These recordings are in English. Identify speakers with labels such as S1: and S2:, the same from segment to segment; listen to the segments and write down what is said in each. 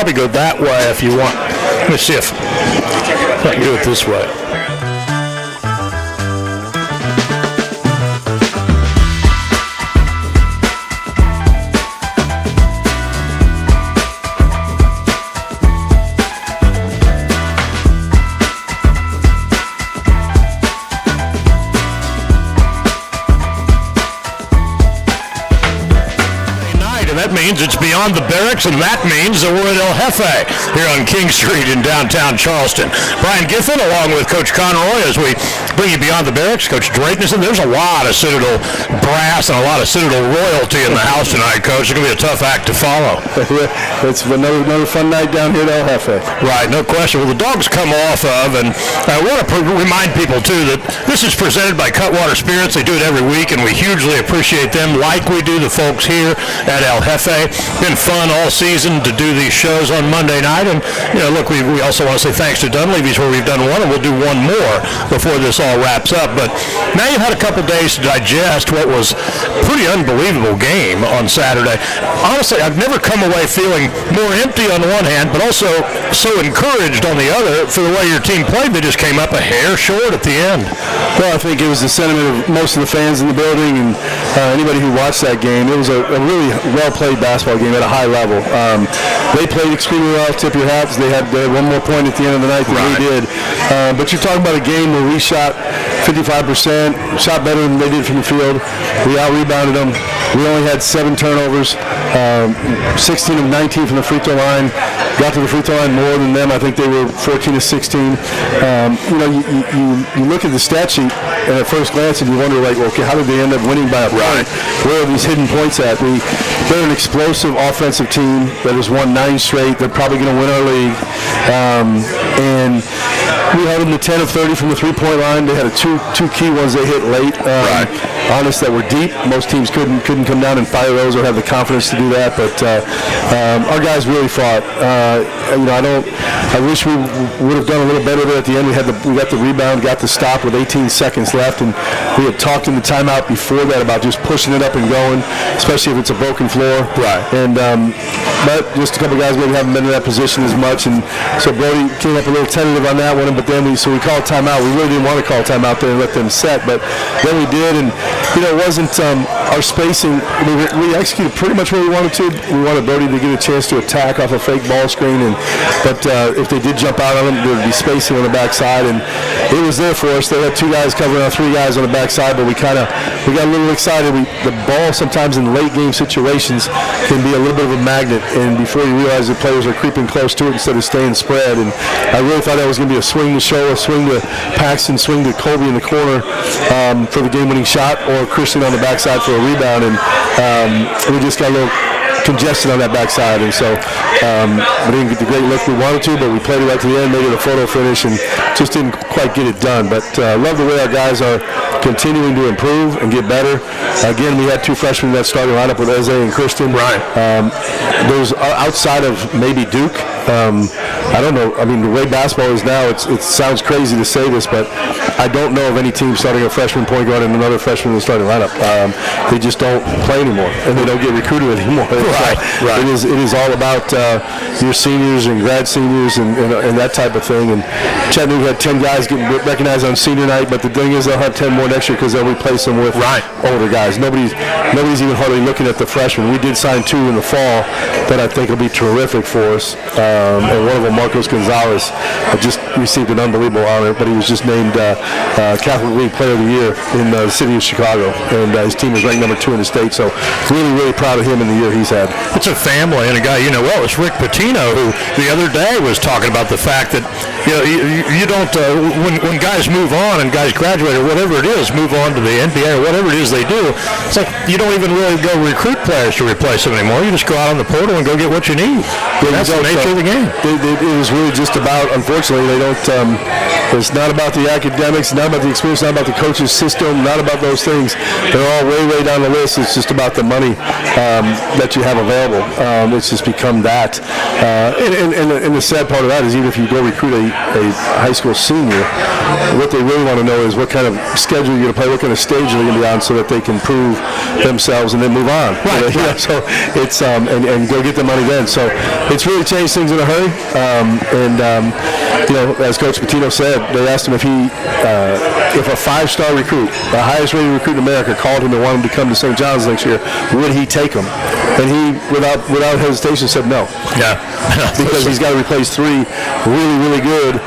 S1: probably go that way if you want. Let me see if I can do it this way. It's beyond the Barracks, and that means that we're at El Jefe here on King Street in downtown Charleston. Brian Giffen along with Coach Conroy as we bring you beyond the Barracks. Coach Draytonson, there's a lot of Citadel brass and a lot of Citadel royalty in the house tonight, Coach. It's going to be a tough act to follow.
S2: It's another fun night down here at El Jefe.
S1: Right, no question. Well, the dogs come off of, and I want to remind people, too, that this is presented by Cutwater Spirits. They do it every week, and we hugely appreciate them like we do the folks here at El Jefe. Been fun all season to do these shows on Monday night, and look, we also want to say thanks to Dunleavy's where we've done one, and we'll do one more before this all wraps up. But now you've had a couple days to digest what was a pretty unbelievable game on Saturday. Honestly, I've never come away feeling more empty on the one hand, but also so encouraged on the other for the way your team played. They just came up a hair short at the end.
S2: Well, I think it was the sentiment of most of the fans in the building and anybody who watched that game. It was a really well-played basketball game at a high level. They played extremely well. Tip your hats. They had one more point at the end of the night than we did. But you're talking about a game where we shot 55%, shot better than they did from the field. We out-rebounded them. We only had 7 turnovers, 16 of 19 from the free throw line. Got to the free throw line more than them. I think they were 14 of 16. You look at the stat sheet and at first glance and you wonder, like, okay, how did they end up winning by a point? Where are these hidden points at? They're an explosive offensive team that has won 9 straight. They're probably going to win our league. And we held them to 10 of 30 from the three-point line. They had two key ones they hit late. Honest, that were deep. Most teams couldn't come down and fire those or have the confidence to do that. But our guys really fought. I wish we would have done a little better there at the end. We got the rebound, got the stop with 18 seconds left, and we had talked in the timeout before that about just pushing it up and going, especially if it's a broken floor. And but just a couple guys maybe haven't been in that position as much, and so Brody came up a little tentative on that one. But then we called timeout. We really didn't want to call timeout there and let them set, but then we did, and it wasn't our spacing. We executed pretty much what we wanted to. We wanted Brody to get a chance to attack off a fake ball screen, but if they did jump out on him, there would be spacing on the backside, and it was there for us. They had 2 guys covering our 3 guys on the backside, but we got a little excited. The ball sometimes in late game situations can be a little bit of a magnet, and before you realize the players are creeping close to it instead of staying spread. And I really thought that was going to be a swing to Shola, swing to Paxton, swing to Colby in the corner for the game-winning shot, or Christian on the backside for a rebound, and we just got a little congested on that backside, and so we didn't get the great look we wanted to, but we played it right to the end, made it a photo finish, and just didn't quite get it done. But love the way our guys are continuing to improve and get better. Again, we had 2 freshmen that started lineup with Eze and Christian. Those outside of maybe Duke. I don't know. I mean, the way basketball is now, it sounds crazy to say this, but I don't know of any team starting a freshman point guard and another freshman in the starting lineup. They just don't play anymore, and they don't get recruited anymore. It is all about your seniors and grad seniors and that type of thing. And Chattanooga had 10 guys getting recognized on senior night, but the thing is they'll have 10 more next year because they'll replace them with older guys. Nobody's even hardly looking at the freshmen. We did sign 2 in the fall that I think will be terrific for us. And one of them, Marcos Gonzalez, just received an unbelievable honor, but he was just named Catholic League Player of the Year in the city of Chicago, and his team is ranked number 2 in the state. So really, really proud of him in the year he's had.
S1: It's a family and a guy well. It's Rick Pitino, who the other day was talking about the fact that you don't when guys move on and guys graduate or whatever it is, move on to the NBA or whatever it is they do. It's like you don't even really go recruit players to replace them anymore. You just go out on the portal and go get what you need. That's the nature of the game.
S2: it was really just about, unfortunately, they don't, it's not about the academics, not about the experience, not about the coach's system, not about those things. They're all way, way down the list. It's just about the money that you have available. It's just become that. And the sad part of that is even if you go recruit a high school senior, what they really want to know is what kind of schedule you're going to play, what kind of stage you're going to be on so that they can prove themselves and then move on.
S1: Right.
S2: So it's, and go get the money then. So it's really changed things in a hurry. As Coach Patino said, they asked him if a five-star recruit, the highest-rated recruit in America, called him and wanted him to come to St. John's next year, would he take him? And he, without hesitation, said no.
S1: Yeah.
S2: Because he's got to replace three really, really good,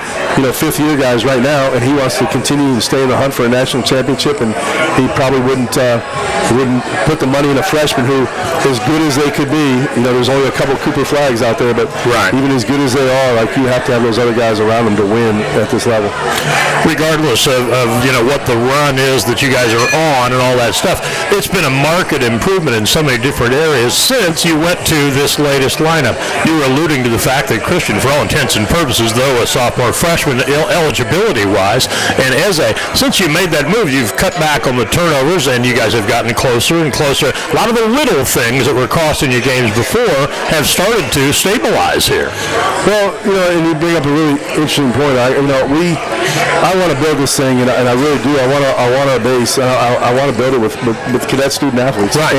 S2: fifth-year guys right now, and he wants to continue to stay in the hunt for a national championship, and he probably wouldn't put the money in a freshman who, as good as they could be, there's only a couple Cooper flags out there, but even as good as they are, like, you have to have those other guys around them to win at this level.
S1: Regardless of what the run is that you guys are on and all that stuff, it's been a marked improvement in so many different areas since you went to this latest lineup. You were alluding to the fact that Christian, for all intents and purposes, though a sophomore freshman eligibility-wise, and since you made that move, you've cut back on the turnovers, and you guys have gotten closer and closer. A lot of the little things that were costing you games before have started to stabilize here.
S2: Well, and you bring up a really interesting point. I want to build this thing, and I really do. I want a base. I want to build it with cadet student athletes.
S1: Right.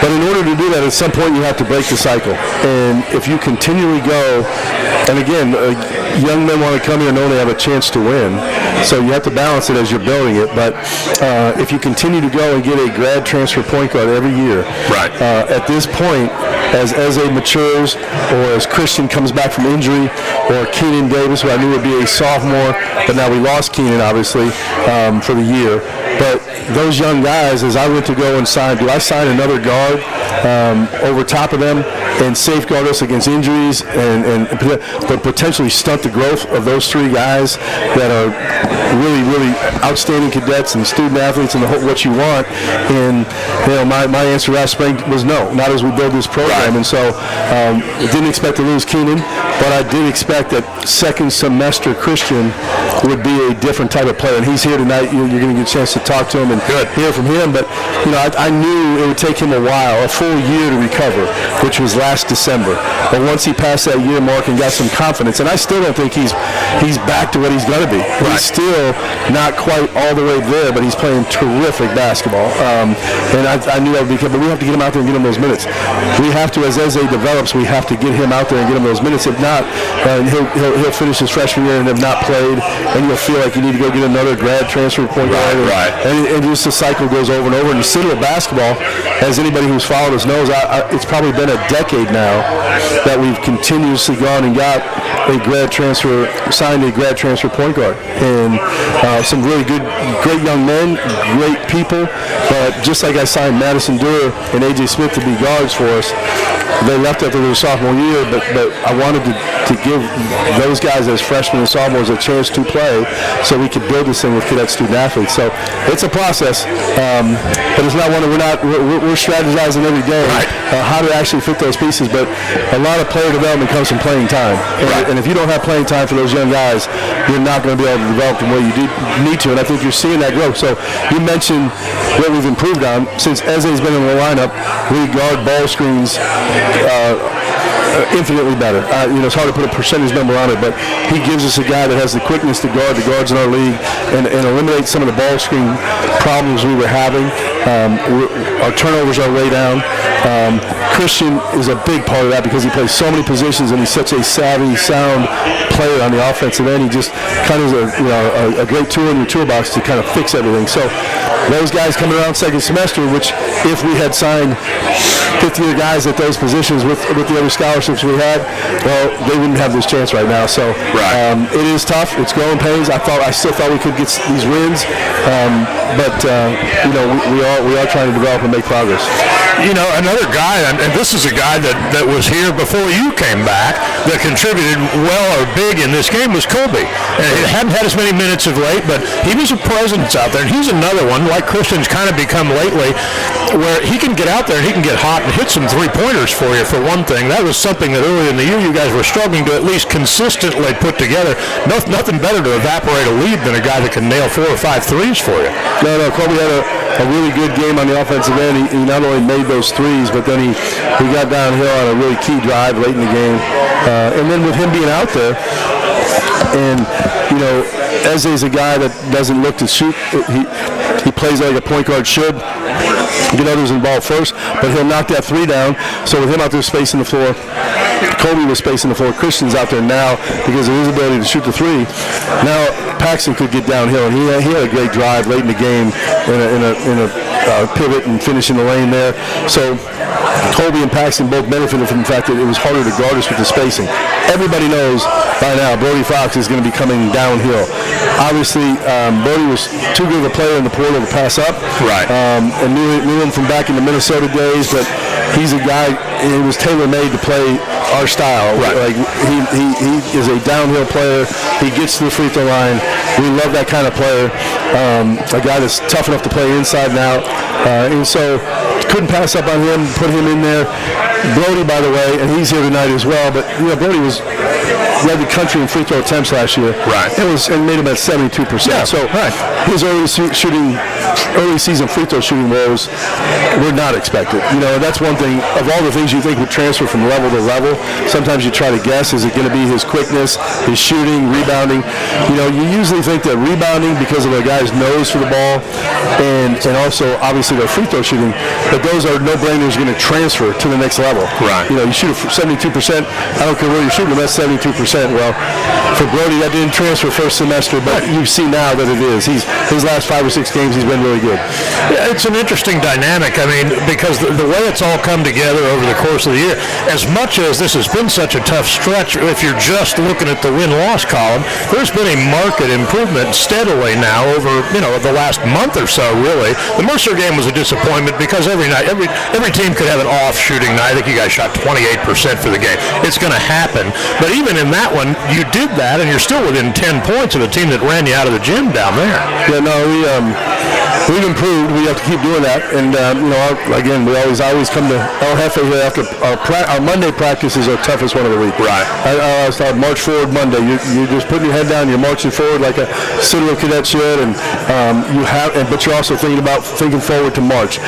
S2: But in order to do that, at some point you have to break the cycle. And if you continually go, and again, young men want to come here and know they have a chance to win. So you have to balance it as you're building it. But if you continue to go and get a grad transfer point guard every year,
S1: right.
S2: At this point, as Eze matures, or as Christian comes back from injury, or Keenan Davis, who I knew would be a sophomore, but now we lost Keenan, obviously, for the year. But those young guys, as I went to go and sign, do I sign another guard over top of them and safeguard us against injuries but potentially stunt the growth of those three guys that are really, really outstanding cadets and student athletes and what you want? And my answer last spring was no, not as we build this program. Right. And so didn't expect to lose Keenan, but I did expect that second semester Christian would be a different type of player. And he's here tonight. You're going to get a chance to talk to him and hear from him. But I knew it would take him a full year to recover, which was last December. But once he passed that year mark and got some confidence, and I still don't think he's back to what he's going to be. Right. He's still not quite all the way there, but he's playing terrific basketball. And I knew that would be good, but we have to get him out there and get him those minutes. We have to, as Eze develops, we have to get him out there and get him those minutes. If not, he'll finish his freshman year and have not played, and you'll feel like you need to go get another grad transfer point guard.
S1: Right.
S2: And just the cycle goes over and over. And the Citadel basketball, as anybody who's followed us knows, it's probably been a decade now that we've continuously gone and got signed a grad transfer point guard. And some really great young men, great people. But just like I signed Madison Durr and A.J. Smith to be guards for us, they left after their sophomore year, but I wanted to give those guys as freshmen and sophomores a chance to play so we could build this thing with cadet student athletes. So it's a process, but it's not one that we're strategizing every day how to actually fit those pieces. But a lot of player development comes from playing time. And if you don't have playing time for those young guys, you're not going to be able to develop them where you need to. And I think you're seeing that growth. So you mentioned what we've improved on. Since Eze's been in the lineup, we guard ball screens infinitely better. It's hard to put a percentage number on it, but he gives us a guy that has the quickness to guard the guards in our league and eliminate some of the ball screen problems we were having. Our turnovers are way down. Christian is a big part of that because he plays so many positions and he's such a savvy, sound player on the offensive end. He just kind of is a great tool in your toolbox to kind of fix everything. So those guys coming around second semester, which if we had signed fifth-year guys at those positions with the other scholarships we had, well, they wouldn't have this chance right now. So it is tough. It's growing pains. I still thought we could get these wins, but we are trying to develop and make progress.
S1: Another guy, and this is a guy that was here before you came back, that contributed well or big in this game was Colby. And he hadn't had as many minutes of late, but he was a presence out there. And he's another one, like Christian's kind of become lately. where he can get out there and he can get hot and hit some three-pointers for you, for one thing. That was something that early in the year you guys were struggling to at least consistently put together. Nothing better to evaporate a lead than a guy that can nail 4 or 5 threes for you.
S2: No, Kobe had a really good game on the offensive end. He not only made those threes, but then he got downhill on a really key drive late in the game. And then with him being out there, and, Eze's a guy that doesn't look to shoot. He plays like a point guard should. Get others involved first, but he'll knock that three down. So with him out there spacing the floor, Kobe was spacing the floor. Christian's out there now because of his ability to shoot the three. Now Paxton could get downhill, and he had a great drive late in the game in a pivot and finish in the lane there. So Kobe and Paxton both benefited from the fact that it was harder to guard us with the spacing. Everybody knows by now Brody Fox is going to be coming downhill. Obviously, Brody was too good of a player in the portal to pass up.
S1: Right.
S2: And knew him from back in the Minnesota days, but he's a guy, it was tailor-made to play our style.
S1: Right.
S2: Like he is a downhill player. He gets to the free throw line. We love that kind of player. A guy that's tough enough to play inside and out. And so couldn't pass up on him, put him in there. Brody, by the way, and he's here tonight as well, but Brody led the country in free throw attempts last year.
S1: Right.
S2: And made him at 72%.
S1: Yeah,
S2: so
S1: right.
S2: His early season free throw shooting woes were not expected. That's one thing. Of all the things you think would transfer from level to level, sometimes you try to guess, is it going to be his quickness, his shooting, rebounding? You usually think that rebounding, because of a guy's nose for the ball, and also obviously their free throw shooting, that those are no-brainers going to transfer to the next level.
S1: Right.
S2: You shoot 72%. I don't care where you're shooting, that's 72%. Well, for Brody, that didn't transfer first semester, but you see now that it is. His last 5 or 6 games, he's been really good.
S1: Yeah, it's an interesting dynamic. I mean, because the way it's all come together over the course of the year, as much as this has been such a tough stretch, if you're just looking at the win-loss column, there's been a marked improvement steadily now over, the last month or so, really. The Mercer game was a disappointment because every night, every team could have an off shooting night. I think you guys shot 28% for the game. It's going to happen. But even in that one, you did that, and you're still within 10 points of a team that ran you out of the gym down there.
S2: Yeah, no, we've improved. We have to keep doing that. And, again, we always come to El Jefe here after our Monday practice is our toughest one of the week.
S1: Right.
S2: I always thought March forward Monday. You're just putting your head down. You're marching forward like a Citadel cadet should. And but you're also thinking forward to March.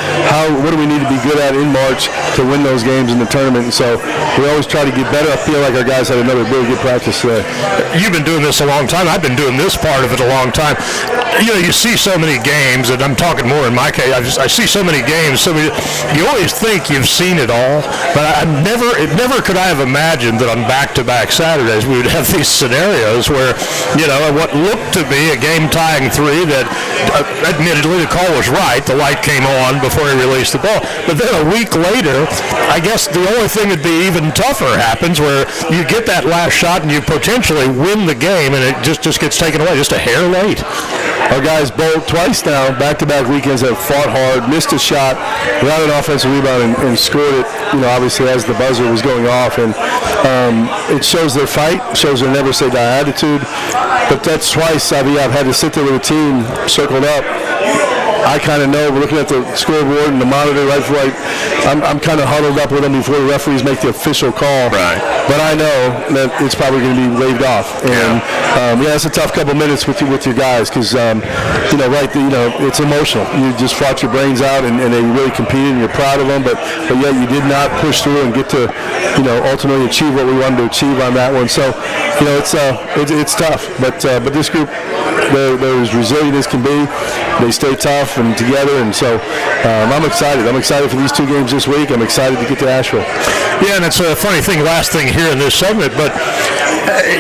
S2: What do we need to be good at in March to win those games in the tournament? And so we always try to get better. I feel like our guys had another really good practice today.
S1: You've been doing this a long time. I've been doing this part of it a long time. You see so many games, and I'm talking more in my case. I see so many games. You always think you've seen it all, but never could I have imagined that on back-to-back Saturdays we would have these scenarios where, what looked to be a game-tying three that, admittedly, the call was right. The light came on before he released the ball. But then a week later, I guess the only thing that'd be even tougher happens where you get that last shot and you potentially win the game, and it just gets taken away just a hair late.
S2: Our guys both twice now, back-to-back weekends, have fought hard, missed a shot, got an offensive rebound, and scored it, obviously as the buzzer was going off. And it shows their fight, shows their never-say-die attitude. But that's twice I've had to sit there with a team circled up. I kind of know, we're looking at the scoreboard and the monitor right before I'm kind of huddled up with them before the referees make the official call.
S1: Right.
S2: But I know that it's probably going to be waved off. And it's a tough couple minutes with your guys because, it's emotional. You just fought your brains out and they really competed and you're proud of them. But yet you did not push through and get to, ultimately achieve what we wanted to achieve on that one. So, it's tough. But this group, they're as resilient as can be. They stay tough and together, and so I'm excited. I'm excited for these 2 games this week. I'm excited to get to Asheville.
S1: Yeah, and it's a funny thing, last thing here in this segment, but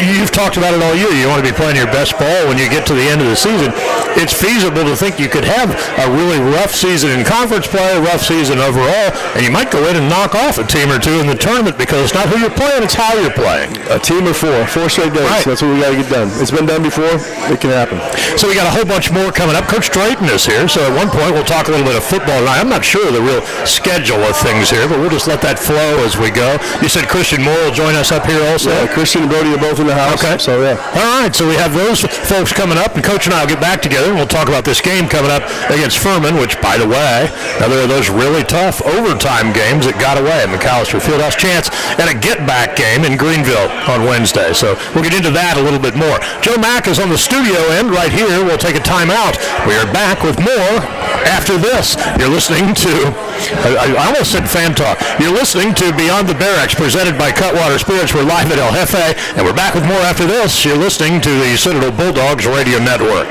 S1: you've talked about it all year. You want to be playing your best ball when you get to the end of the season. It's feasible to think you could have a really rough season in conference play, a rough season overall, and you might go in and knock off a team or two in the tournament because it's not who you're playing, it's how you're playing.
S2: A team of 4 straight days. Right. That's what we got to get done. It's been done before. It can happen.
S1: So we got a whole bunch more coming up. Coach Drayton is here, so at one point we'll talk a little bit of football tonight. I'm not sure of the real schedule of things here, but we'll just let that flow as we go. You said Christian Moore will join us up here also?
S2: Yeah, Christian and Brody They're both in the house.
S1: Okay.
S2: So, yeah.
S1: All right, so we have those folks coming up, and Coach and I will get back together, and we'll talk about this game coming up against Furman, which, by the way, another of those really tough overtime games that got away at McAllister Fieldhouse. Chance and a get-back game in Greenville on Wednesday. So we'll get into that a little bit more. Joe Mack is on the studio end right here. We'll take a timeout. We are back with more after this. You're listening to, I almost said Fan Talk. You're listening to Beyond the Barracks, presented by Cutwater Spirits. We're live at El Jefe, and we're back with more after this. You're listening to the Citadel Bulldogs Radio Network.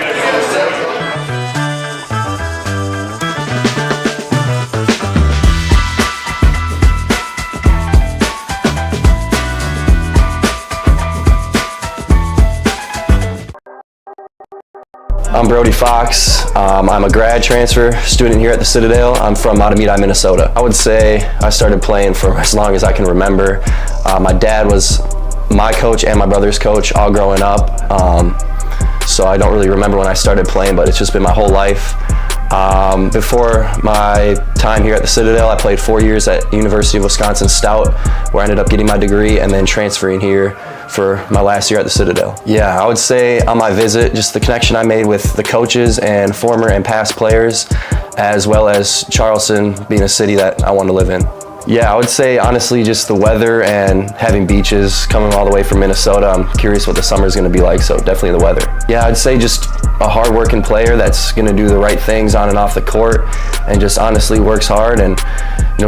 S3: I'm Brody Fox. I'm a grad transfer student here at the Citadel. I'm from Matamidi, Minnesota. I would say I started playing for as long as I can remember. My dad was my coach and my brother's coach all growing up. So I don't really remember when I started playing, but it's just been my whole life. Before my time here at the Citadel, I played 4 years at University of Wisconsin Stout, where I ended up getting my degree and then transferring here for my last year at the Citadel. Yeah, I would say on my visit, just the connection I made with the coaches and former and past players, as well as Charleston being a city that I wanted to live in. Yeah, I would say honestly just the weather and having beaches coming all the way from Minnesota. I'm curious what the summer is going to be like, so definitely the weather. Yeah, I'd say just a hard-working player that's going to do the right things on and off the court and just honestly works hard and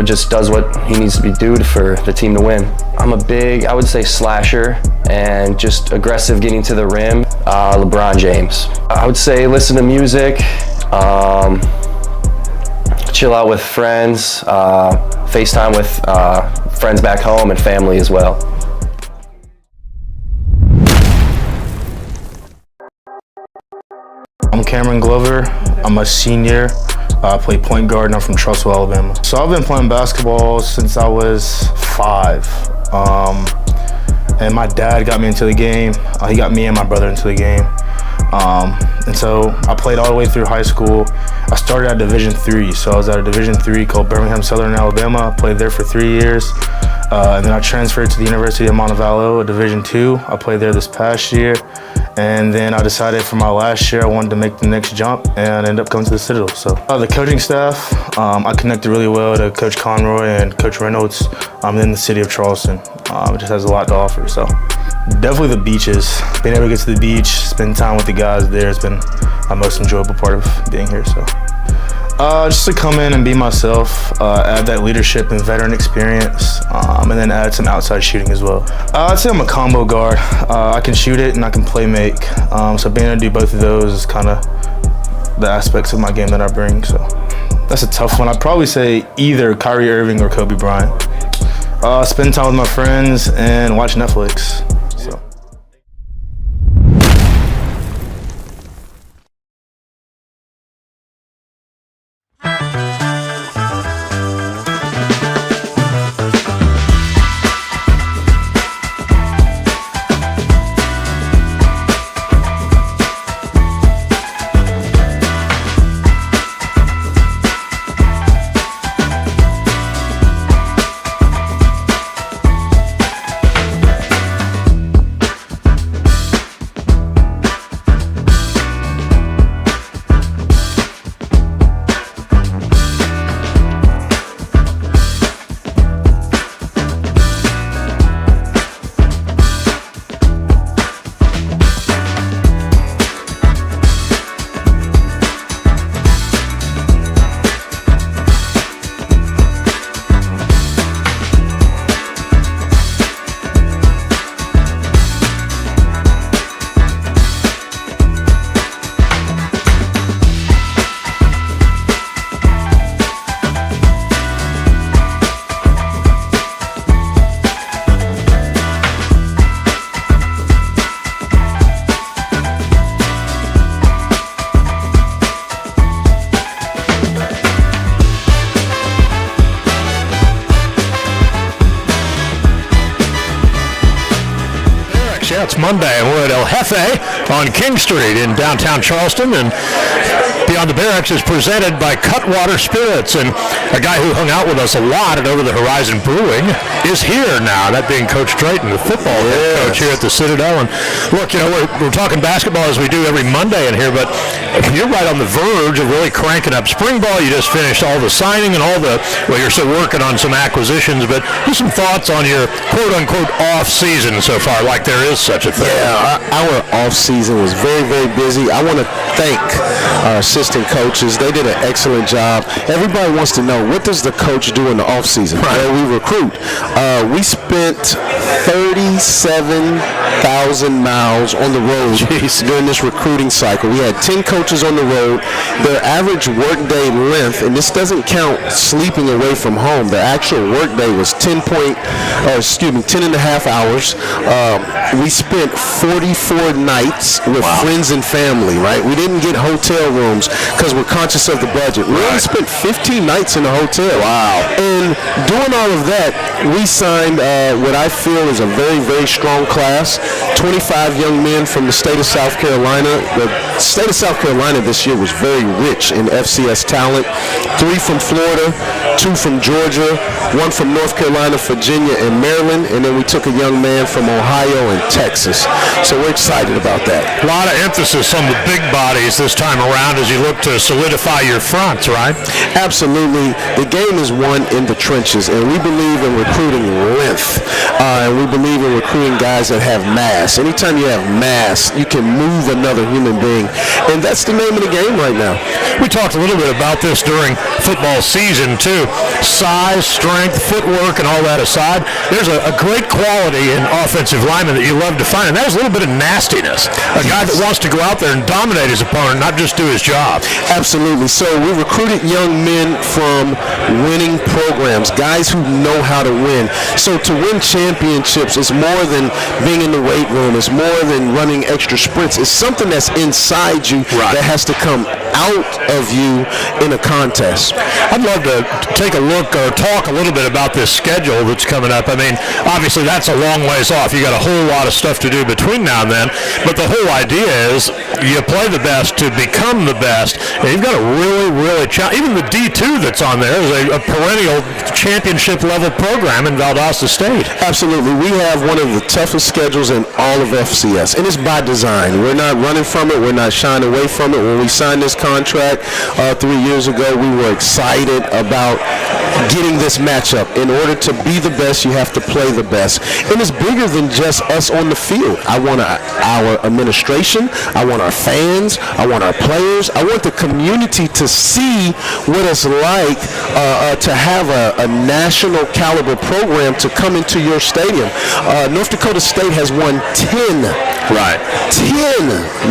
S3: just does what he needs to be do for the team to win. I'm a big, I would say, slasher and just aggressive getting to the rim. LeBron James. I would say listen to music, chill out with friends, FaceTime with friends back home and family as well.
S4: I'm Cameron Glover. I'm a senior. I play point guard and I'm from Trussville, Alabama. So I've been playing basketball since I was 5. And my dad got me into the game. He got me and my brother into the game. And so I played all the way through high school. I started at Division III, so I was at a Division III called Birmingham Southern Alabama. I played there for 3 years. And then I transferred to the University of Montevallo, a Division II. I played there this past year. And then I decided for my last year I wanted to make the next jump and ended up coming to the Citadel. So the coaching staff, I connected really well to Coach Conroy and Coach Reynolds in the city of Charleston. It just has a lot to offer. So definitely the beaches. Being able to get to the beach, spend time with the guys there has been my most enjoyable part of being here. So just to come in and be myself, add that leadership and veteran experience, and then add some outside shooting as well. I'd say I'm a combo guard. I can shoot it and I can play make. So being able to do both of those is kind of the aspects of my game that I bring. So that's a tough one. I'd probably say either Kyrie Irving or Kobe Bryant. Spend time with my friends and watch Netflix. So.
S1: It's Monday, and we're at El Jefe on King Street in downtown Charleston. And Beyond the Barracks is presented by Cutwater Spirits, and a guy who hung out with us a lot at Over the Horizon Brewing is here now, that being Coach Drayton, the football head coach here at the Citadel. And look, we're talking basketball as we do every Monday in here, but you're right on the verge of really cranking up spring ball. You just finished all the signing and you're still working on some acquisitions, but just some thoughts on your quote-unquote off-season so far, like there is such a thing.
S5: Yeah, our off-season was very, very busy. I want to thank our assistant coaches. They did an excellent job. Everybody wants to know, what does the coach do in the off-season?
S1: Right.
S5: Well, we recruit. We spent 37,000 miles on the road during this recruiting cycle. We had 10 coaches on the road. Their average workday length, and this doesn't count sleeping away from home, their actual workday was 10 and a half hours. We spent 44 nights with friends and family, right? We didn't get hotel rooms because we're conscious of the budget. We only spent 15 nights in a hotel. Wow. And doing all of that, we signed what I feel is a very, very strong class. 25 young men from the state of South Carolina. The state of South Carolina this year was very rich in FCS talent. 3 from Florida, 2 from Georgia, 1 from North Carolina, Virginia, and Maryland, and then we took a young man from Ohio and Texas. So we're excited about that.
S1: A lot of emphasis on the big bodies this time around as you look to solidify your fronts, right?
S5: Absolutely. The game is won in the trenches, and we believe in recruiting length, and we believe in recruiting guys that have mass. Anytime you have mass, you can move another human being, and that's the name of the game right now.
S1: We talked a little bit about this during football season, too. Size, strength, footwork, and all that aside, there's a great quality in offensive linemen that you love to find, and that is a little bit of nastiness. A guy that wants to go out there and dominate his opponent, not just do his job.
S5: Absolutely. So we recruited young men from winning programs, guys who know how to win. So to win championships is more than being in the weight room. It's more than running extra sprints. It's something that's inside you that has to come out of you in a contest.
S1: I'd love to take a look or talk a little bit about this schedule that's coming up. I mean, obviously that's a long ways off. You got a whole lot of stuff to do between now and then, but the whole idea is you play the best to become the best, and you've got to really even the D2 that's on there is a perennial championship level program in Valdosta State.
S5: Absolutely. We have one of the toughest schedules in all of FCS, and it's by design. We're not running from it. We're not shying away from it. When we signed this contract 3 years ago, we were excited about getting this matchup. In order to be the best, you have to play the best. And it's bigger than just us on the field. I want our administration. I want our fans. I want our players. I want the community to see what it's like to have a national caliber program to come into your stadium. North Dakota State has won 10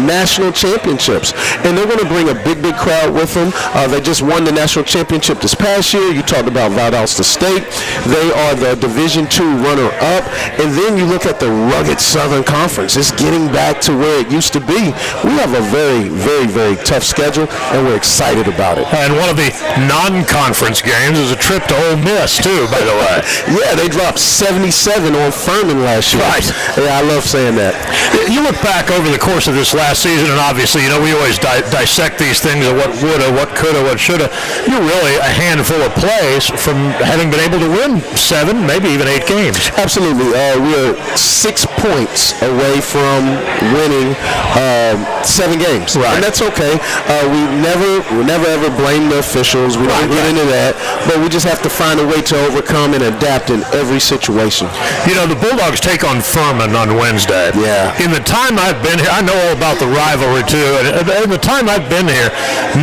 S5: national championships, and they're going to bring a big crowd with them. They just won the national championship this past year. You talked about Valdosta State. They are the Division II runner-up, and then you look at the rugged Southern Conference. It's getting back to where it used to be. We have a very, very, very tough schedule, and we're excited about it.
S1: And one of the non-conference games is a trip to Ole Miss, too, by the way.
S5: Yeah, they dropped 77 on Furman last year.
S1: Right.
S5: Yeah, I love saying that.
S1: You look back over the course of this last season, and obviously, we always dissect these things of what woulda, what coulda, what shoulda. You're really a handful of plays from having been able to win 7, maybe even 8 games.
S5: Absolutely. We're 6 points away from winning 7 games.
S1: Right.
S5: And that's okay. We never ever blame the officials. We don't get into that. But we just have to find a way to overcome and adapt in every situation.
S1: The Bulldogs take on Furman on Wednesday.
S5: Yeah.
S1: In the time I've been here, I know all about the rivalry too. And in the time I've been here,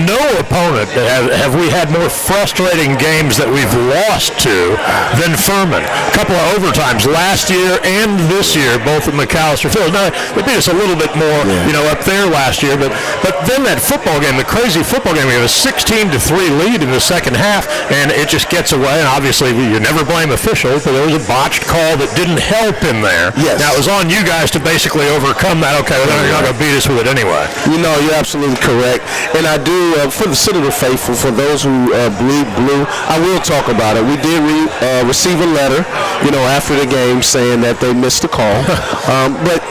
S1: no opponent have we had more frustrating games that we've lost to than Furman. A couple of overtimes last year and this year, both at McAllister Field. Now, they beat us a little bit more, up there last year. But then that football game, the crazy football game, we had a 16-3 lead in the second half, and it just gets away. And obviously, you never blame officials, but there was a botched call that didn't help in there.
S5: Yes.
S1: Now, it was on you guys to basically overcome that. Okay, well, they're not going to beat us with it anyway.
S5: You're absolutely correct. And I do, for the Citadel faithful, for those who bleed blue, I will talk about it. We did receive a letter, after the game saying that they missed the call. But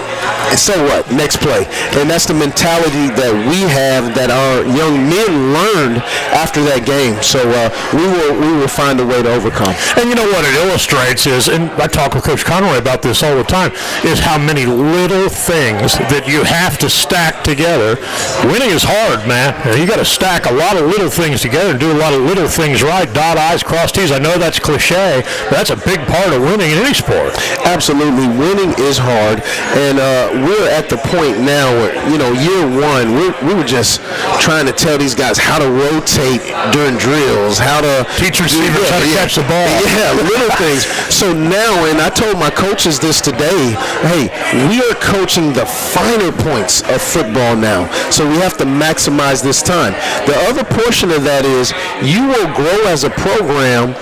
S5: so what? Next play. And that's the mentality that we have, that our young men learned after that game. So we will find a way to overcome.
S1: And you know what it illustrates is, and I talk with Coach Conroy about this all the time, is how many little things that you have to stack together. Winning is hard, man. You got to stack a lot of little things together and do a lot of little things right. Dot I's, cross T's. I know that's cliche, but that's a big part of winning in any sport.
S5: Absolutely. Winning is hard. And we're at the point now where, year one, we were just trying to tell these guys how to rotate during drills, how to
S1: teach receivers how to catch the ball.
S5: Yeah, little things. So now, and I told my coaches this today, hey, we are coaching the finer points of football now. So we have to maximize this time. The other portion of that is you will grow as a program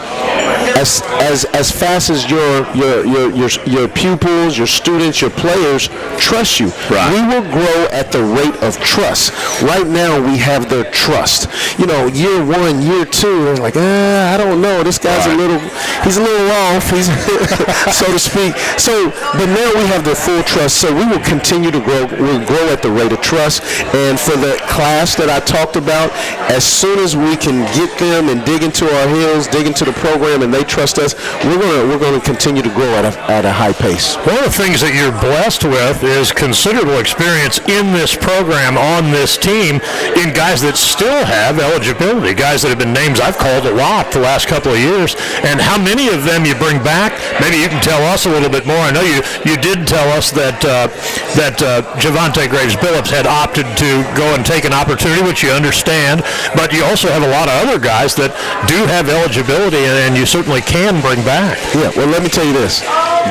S5: as fast as your pupils, your students, your players trust you.
S1: Right.
S5: We will grow at the rate of trust. Right now, we have their trust. Year one, year two, they're like, I don't know. This guy's he's a little off, he's so to speak. So, but now we have their full trust. So we will continue to grow. We'll grow at the rate of trust. And for the class that I talked about, as soon as we can get them and dig into our heels, dig into the program, and they trust us, we're going to continue to grow at a high pace.
S1: One of the things that you're blessed with is considerable experience in this program, on this team, in guys that still have eligibility, guys that have been names I've called a lot the last couple of years. And how many of them you bring back? Maybe you can tell us a little bit more. I know you did tell us that Javante Graves-Billups had opted to go and take an opportunity, which you understand, but you also have a lot of other guys that do have eligibility, and you certainly can bring back.
S5: Yeah, well, let me tell you this.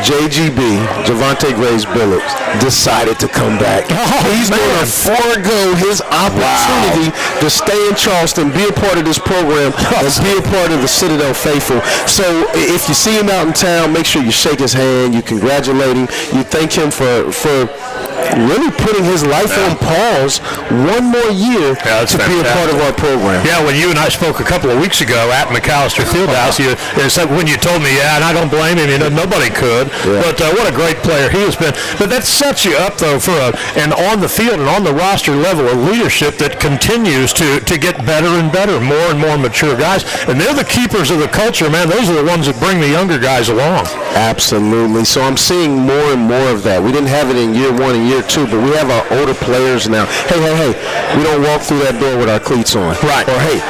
S5: JGB, Javante Graves-Billups, decided to come back. He's going to forego his opportunity to stay in Charleston, be a part of this program, and be a part of the Citadel faithful. So if you see him out in town, make sure you shake his hand, you congratulate him, you thank him for really putting his life on pause one more year to be a part of our program.
S1: Yeah, when you and I spoke a couple of weeks ago at McAllister Fieldhouse, when you told me, and I don't blame him, nobody could, but what a great player he has been. But that sets you up, though, for an on-the-field and on-the-roster level of leadership that continues to get better and better, more and more mature guys. And they're the keepers of the culture, man. Those are the ones that bring the younger guys along.
S5: Absolutely. So I'm seeing more and more of that. We didn't have it in year one and year two, but we have our older players now. Hey, we don't walk through that door with our cleats on.
S1: Right.
S5: Or, hey,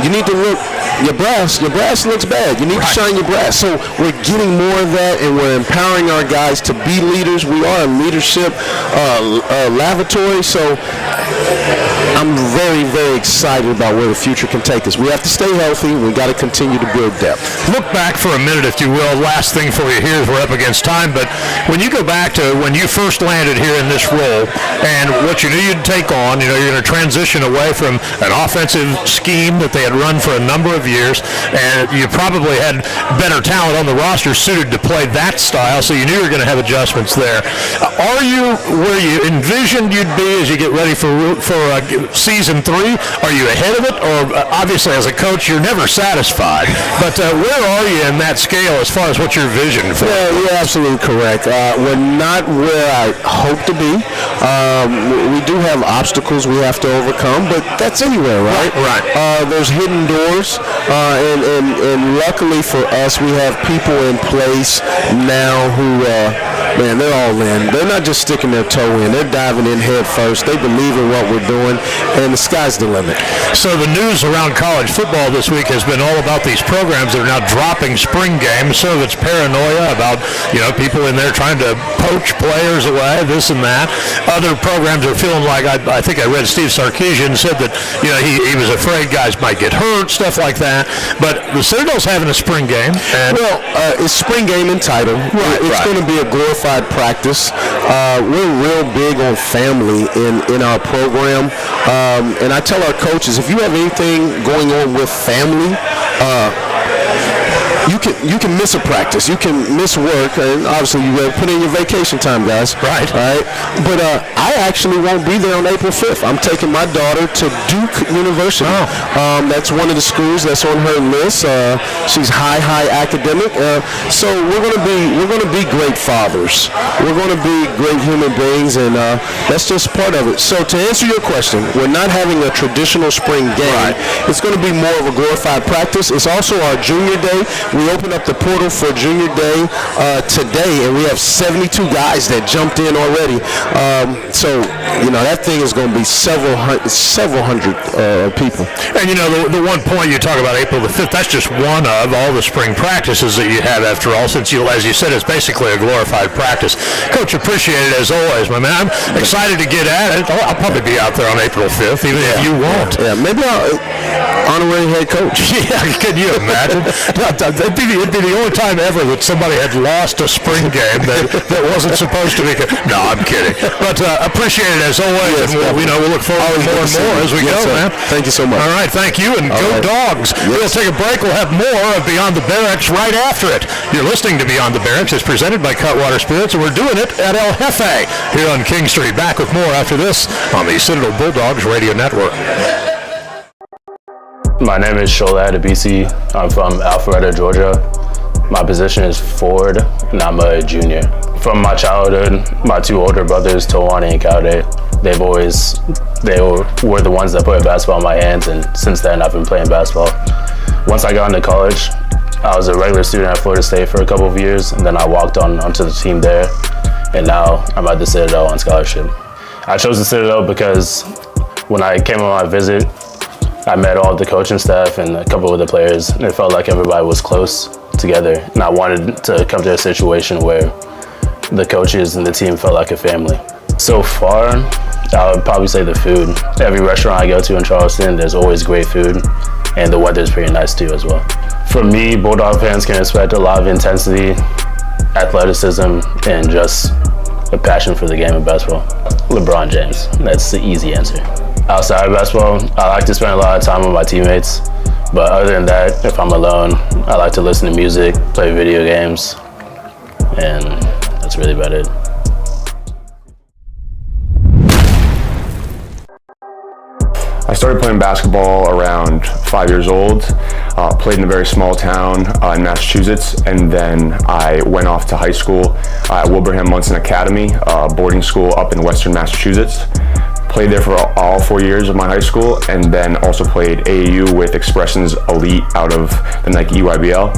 S5: you need to look, your brass looks bad. You need to shine your brass. So we're getting more of that, and we're empowering our guys to be leaders. We are a leadership lavatory. So I'm very, very excited about where the future can take us. We have to stay healthy. We've got to continue to build depth.
S1: Look back for a minute, if you will. Last thing for you here is we're up against time, but when you go back to when you first landed here in this role and what you knew you'd take on, you're going to transition away from an offensive scheme that they had run for a number of years, and you probably had better talent on the roster suited to play that style, so you knew you were going to have adjustments there. Are you where you envisioned you'd be as you get ready for season 3? Are you ahead of it? Or obviously as a coach you're never satisfied, but where are you in that scale as far as what your vision for?
S5: Yeah, you're absolutely correct. We're not where I hope to be. We do have obstacles we have to overcome, but that's anywhere, right?
S1: Right.
S5: There's hidden doors, and luckily for us, we have people in place now who, they're all in. They're not just sticking their toe in. They're diving in head first. They believe in what we're doing, and the sky's the limit.
S1: So the news around college football this week has been all about these programs that are now dropping spring games. Some of it's paranoia about, people in there trying to poach players away, this and that. Other programs are feeling like, I think I read Steve Sarkisian said that, he was afraid guys might get hurt, stuff like that. But the Citadel's having a spring game.
S5: It's spring game entitled. It's going to be a glorified practice. We're real big on family in our program. And I tell our coaches, if you have anything going on with family, you can miss a practice, you can miss work, and obviously you will put in your vacation time, guys.
S1: Right.
S5: All right. But I actually won't be there on April 5th. I'm taking my daughter to Duke University.
S1: Oh.
S5: That's one of the schools that's on her list. She's high academic. So we're gonna be great fathers. We're gonna be great human beings, and that's just part of it. So to answer your question, we're not having a traditional spring game.
S1: Right.
S5: It's going to be more of a glorified practice. It's also our junior day. We opened up the portal for junior day today, and we have 72 guys that jumped in already. So that thing is going to be several hundred people.
S1: And the one point you talk about April the 5th, that's just one of all the spring practices that you have after all, since as you said, it's basically a glorified practice. Coach, appreciate it as always, my man. I'm excited to get at it. I'll probably be out there on April 5th, even if you won't.
S5: Yeah, maybe I'll honorary head coach.
S1: Yeah, can you imagine? It'd be the only time ever that somebody had lost a spring game that wasn't supposed to be. No, I'm kidding. But appreciate it as always,
S5: yes,
S1: and we'll look forward to more and more as we go, man.
S5: Thank you so much.
S1: All right, thank you, and go Dogs.
S5: Yes.
S1: We'll take a break. We'll have more of Beyond the Barracks right after it. You're listening to Beyond the Barracks. It's presented by Cutwater Spirits, and we're doing it at El Jefe here on King Street. Back with more after this on the Citadel Bulldogs Radio Network.
S6: My name is Shola Adebisi. I'm from Alpharetta, Georgia. My position is forward, and I'm a junior. From my childhood, my two older brothers, Tawani and Kaude, they were the ones that put basketball in my hands, and since then I've been playing basketball. Once I got into college, I was a regular student at Florida State for a couple of years, and then I walked onto the team there, and now I'm at the Citadel on scholarship. I chose the Citadel because when I came on my visit, I met all the coaching staff and a couple of the players, and it felt like everybody was close together, and I wanted to come to a situation where the coaches and the team felt like a family. So far, I would probably say the food. Every restaurant I go to in Charleston, there's always great food, and the weather's pretty nice too as well. For me, Bulldog fans can expect a lot of intensity, athleticism, and just a passion for the game of basketball. LeBron James, that's the easy answer. Outside of basketball, I like to spend a lot of time with my teammates, but other than that, if I'm alone, I like to listen to music, play video games, and that's really about it.
S7: I started playing basketball around 5 years old, played in a very small town in Massachusetts, and then I went off to high school at Wilbraham Munson Academy, boarding school up in Western Massachusetts. Played there for all 4 years of my high school, and then also played AAU with Expressions Elite out of the Nike EYBL,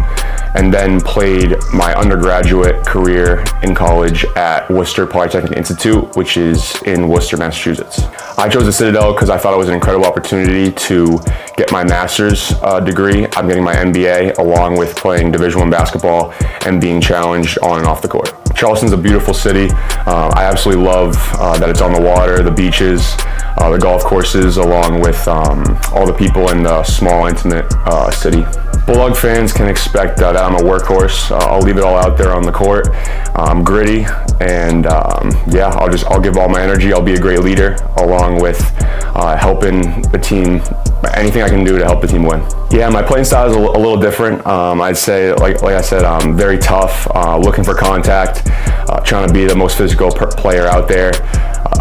S7: and then played my undergraduate career in college at Worcester Polytechnic Institute, which is in Worcester, Massachusetts. I chose the Citadel because I thought it was an incredible opportunity to get my master's degree. I'm getting my MBA along with playing Division I basketball and being challenged on and off the court. Charleston's a beautiful city. I absolutely love that it's on the water, the beaches, the golf courses, along with all the people in the small, intimate city. Bulldog fans can expect that I'm a workhorse. I'll leave it all out there on the court. I'm gritty, and I'll give all my energy. I'll be a great leader, along with helping the team. Anything I can do to help the team win. Yeah, my playing style is a little different. I'd say, like I said, I'm very tough, looking for contact, trying to be the most physical player out there.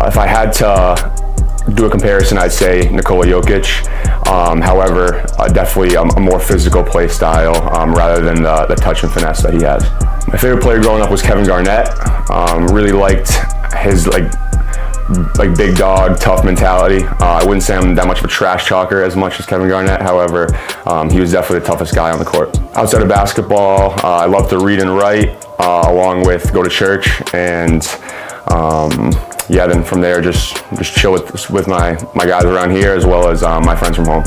S7: If I had to do a comparison, I'd say Nikola Jokic. However, definitely a more physical play style rather than the touch and finesse that he has. My favorite player growing up was Kevin Garnett. Really liked his big dog, tough mentality. I wouldn't say I'm that much of a trash talker as much as Kevin Garnett. However, he was definitely the toughest guy on the court. Outside of basketball, I love to read and write, along with go to church, and then from there just chill with my guys around here, as well as my friends from home.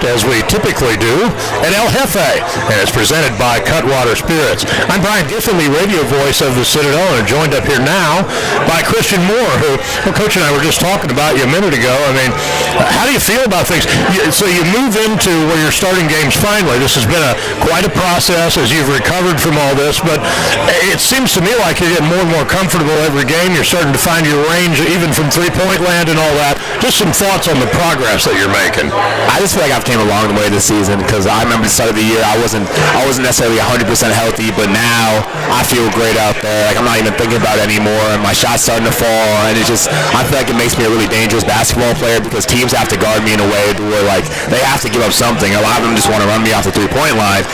S1: as we typically do, at El Jefe, and it's presented by Cutwater Spirits. I'm Brian Giffen, the radio voice of the Citadel, and joined up here now by Christian Moore, who Coach and I were just talking about you a minute ago. I mean, how do you feel about things? So you move into where you're starting games finally. This has been quite a process as you've recovered from all this, but it seems to me like you're getting more and more comfortable every game. You're starting to find your range, even from three-point land and all that. Just some thoughts on the progress that you're making.
S8: I just feel like I've came a long way this season, because I remember the start of the year, I wasn't necessarily 100% healthy, but now I feel great out there. Like, I'm not even thinking about it anymore, and my shot's starting to fall, and it's just, I feel like it makes me a really dangerous basketball player, because teams have to guard me in a way where, like, they have to give up something. A lot of them just want to run me off the three-point line,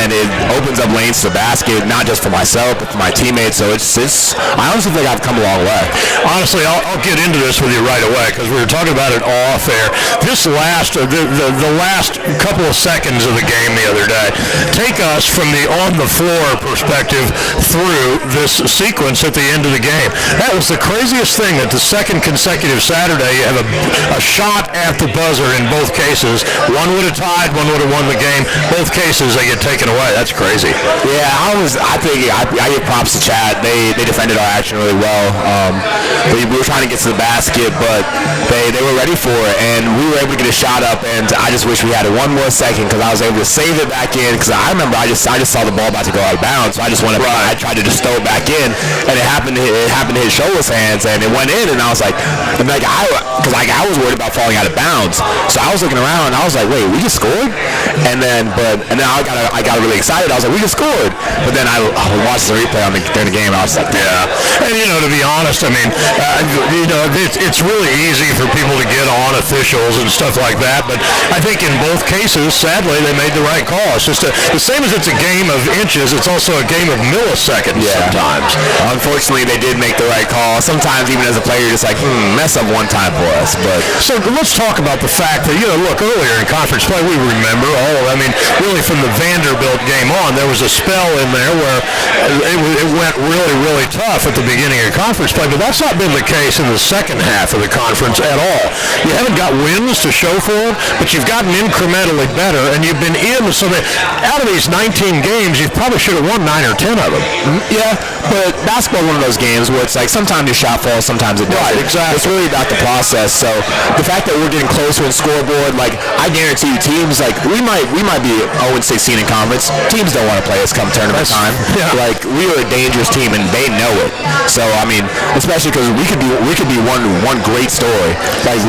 S8: and it opens up lanes to the basket, not just for myself, but for my teammates. So I honestly think I've come a long way.
S1: Honestly, I'll get into this with you right away, because we were talking about it off air. This last, the last couple of seconds of the game the other day, take us from the on-the-floor perspective through this sequence at the end of the game. That was the craziest thing, that the second consecutive Saturday, you have a shot at the buzzer in both cases. One would have tied, one would have won the game. Both cases, they get taken away. That's crazy.
S8: Yeah, I think I give props to Chad. They defended our action really well. We were trying to get to the basket, but they were ready for it, and we were able to get a shot up, and I just wish we had it one more second, because I was able to save it back in, because I remember I just saw the ball about to go out of bounds, so I just went up, I tried to just throw it back in, and it happened to hit Shoal's hands, and it went in, and I was like, I was worried about falling out of bounds, so I was looking around, and I was like, wait, we just scored? And then I got really excited. I was like, we just scored. But then I watched the replay during the game, and I was like,
S1: yeah. And, to be honest, I mean, it's really easy for people to get on officials and stuff like that, but I think in both cases, sadly, they made the right call. It's just the same as it's a game of inches, it's also a game of milliseconds sometimes.
S8: Unfortunately, they did make the right call. Sometimes, even as a player, you're just like, mess up one time for us. But
S1: so let's talk about the fact that, look, earlier in conference play, we remember really from the Vanderbilt game on, there was a spell in there where it went really, really tough at the beginning of conference play, but that's not been the case in the second half of the conference at all. You haven't got wins to show for it, but you've gotten incrementally better, and you've been in so that out of these 19 games, you probably should have won 9 or 10 of them.
S8: Yeah, but basketball is one of those games where it's like sometimes your shot falls, sometimes it doesn't.
S1: Right, exactly.
S8: It's really about the process. So the fact that we're getting closer in scoreboard, like, I guarantee you, teams like we might be 0-16 in conference. Teams don't want to play us come tournament time.
S1: Yeah.
S8: Like, we are a dangerous team, and they know it. So I mean, especially because we could be one great story. Like,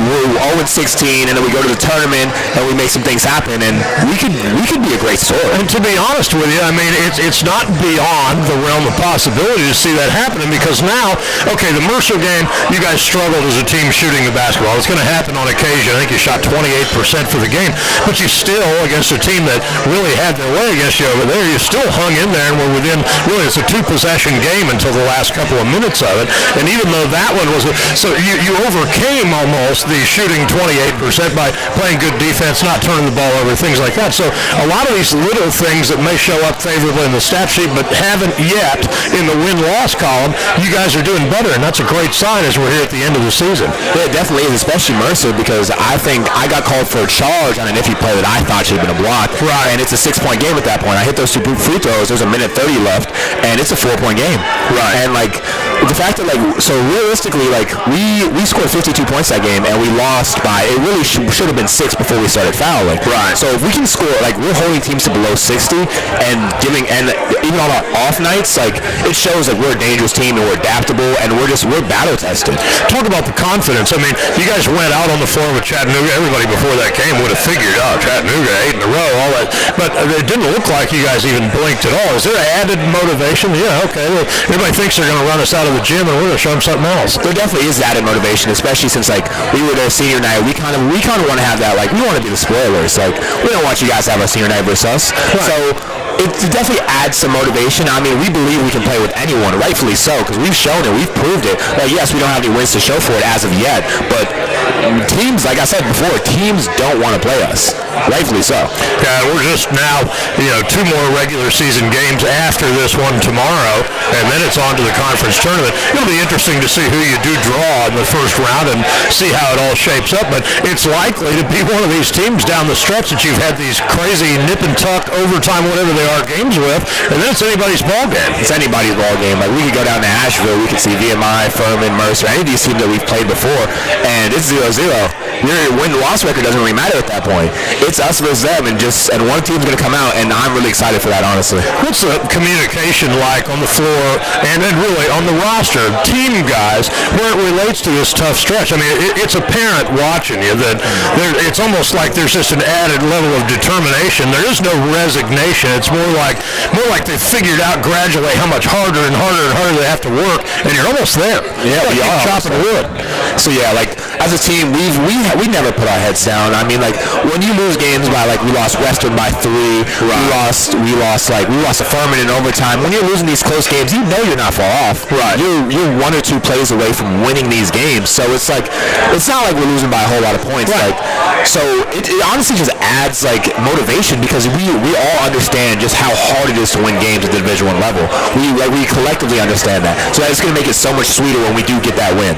S8: we're 0-16, and then we go to the tournament and we make some things happen, and we could be a great story.
S1: And to be honest with you, I mean, it's not beyond the realm of possibility to see that happening, because now, okay, the Mercer game, you guys struggled as a team shooting the basketball. It's going to happen on occasion. I think you shot 28% for the game, but you still, against a team that really had their way against you over there, you still hung in there and were within, really, it's a 2-possession game until the last couple of minutes of it. And even though that one was, so you overcame almost the shooting 28% by playing good defense, not turning the ball over, things like that. So a lot of these little things that may show up favorably in the stat sheet, but haven't yet in the win-loss column, you guys are doing better, and that's a great sign as we're here at the end of the season.
S8: Yeah, it definitely is, especially Mercer, because I think I got called for a charge on an iffy play that I thought should have been a block.
S1: Right.
S8: And it's a 6-point game at that point. I hit those 2 free throws. There's a minute 30 left, and it's a 4-point game.
S1: Right.
S8: And, like, the fact that, like, so realistically, like, we scored 52 points that game, and we lost by, it really should have been 6 before we started fouling.
S1: Right.
S8: So if we can score, like, we're holding teams to below 60, and even on our off nights, like, it shows that we're a dangerous team, and we're adaptable, and we're battle tested.
S1: Talk about the confidence. I mean, you guys went out on the floor with Chattanooga. Everybody before that game would have figured out Chattanooga 8 in a row, all that. But it didn't look like you guys even blinked at all. Is there added motivation? Yeah, okay. Well, everybody thinks they're going to run us out of the gym, and we're going to show them something else.
S8: There definitely is added motivation, especially since, like, we were there senior night. We kind of want to have that, like, we want to be the spoilers. Like, we don't want you guys to have our senior night versus us. Right. So it definitely adds some motivation. I mean, we believe we can play with anyone, rightfully so, because we've shown it, we've proved it. Like, yes, we don't have any wins to show for it as of yet, but teams, like I said before, teams don't want to play us, rightfully so.
S1: Yeah, we're just now, 2 more regular season games after this one tomorrow. and then it's on to the conference tournament. It'll be interesting to see who you do draw in the first round and see how it all shapes up, but it's likely to be one of these teams down the stretch that you've had these crazy nip and tuck, overtime, whatever they are, games with, and then it's anybody's ball game.
S8: It's anybody's ball game. Like, we could go down to Asheville, we could see VMI, Furman, Mercer, any of these teams that we've played before, and it's 0-0. Your win-loss record doesn't really matter at that point. It's us versus them, and one team's going to come out, and I'm really excited for that, honestly.
S1: What's the communication like on the floor and then really on the roster, team guys, where it relates to this tough stretch? I mean, it's apparent watching you that it's almost like there's just an added level of determination. There is no resignation. It's more like they figured out gradually how much harder and harder and harder they have to work, and you're almost there.
S8: Yeah, we are chopping wood. So yeah, like as a team, we never put our heads down. I mean, like when you lose games by we lost Western by 3, right. we lost to Furman in overtime. When you're losing these close games, you know you're not far off.
S1: Right.
S8: You're 1 or 2 plays away from winning these games. So it's not like we're losing by a whole lot of points.
S1: Right.
S8: So it honestly just adds motivation because we all understand just how hard it is to win games at the Division I level. We collectively understand that. So that's going to make it so much sweeter when we do get that win.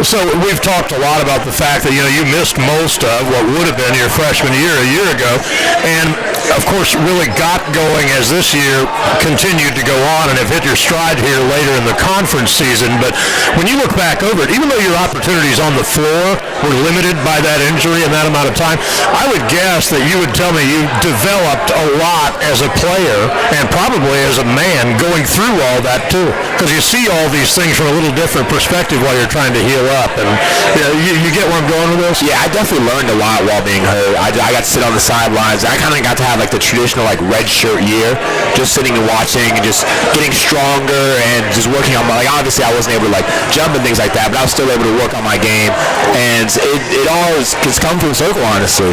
S1: So we've talked a lot about the fact that you missed most of what would have been your freshman year a year ago, and of course really got going as this year continued to go on and have hit your stride here later in the conference season. But when you look back over it, even though your opportunities on the floor were limited by that injury and that amount of time, I would guess that you would tell me you developed a lot as a player and probably as a man going through all that too, because you see all these things from a little different perspective while you're trying to heal up. And you get where I'm going with this?
S8: Yeah, I definitely learned a lot while being hurt. I got to sit on the sidelines. I kind of got to have the traditional red shirt year, just sitting and watching and just getting stronger and just working on my, obviously I wasn't able to jump and things like that, but I was still able to work on my game, and it all has come full circle, honestly.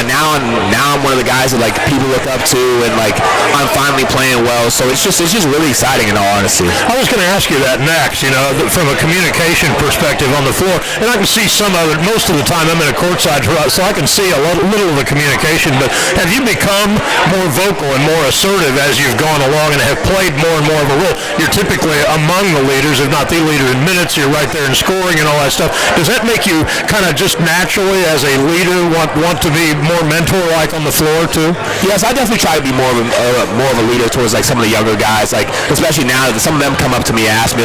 S8: Now I'm one of the guys that people look up to, and I'm finally playing well, so it's just really exciting in all honesty.
S1: I was going to ask you that next, from a communication perspective on the floor, and I can see some of it. Most of the time I'm in a courtside, so I can see a little of the communication, but have you become more vocal and more assertive as you've gone along and have played more and more of a role? You're typically among the leaders, if not the leader in minutes. You're right there in scoring and all that stuff. Does that make you kind of just naturally as a leader want to be more mentor-like on the floor too?
S8: Yes, I definitely try to be more of a leader towards some of the younger guys, especially now that some of them come up to me and ask me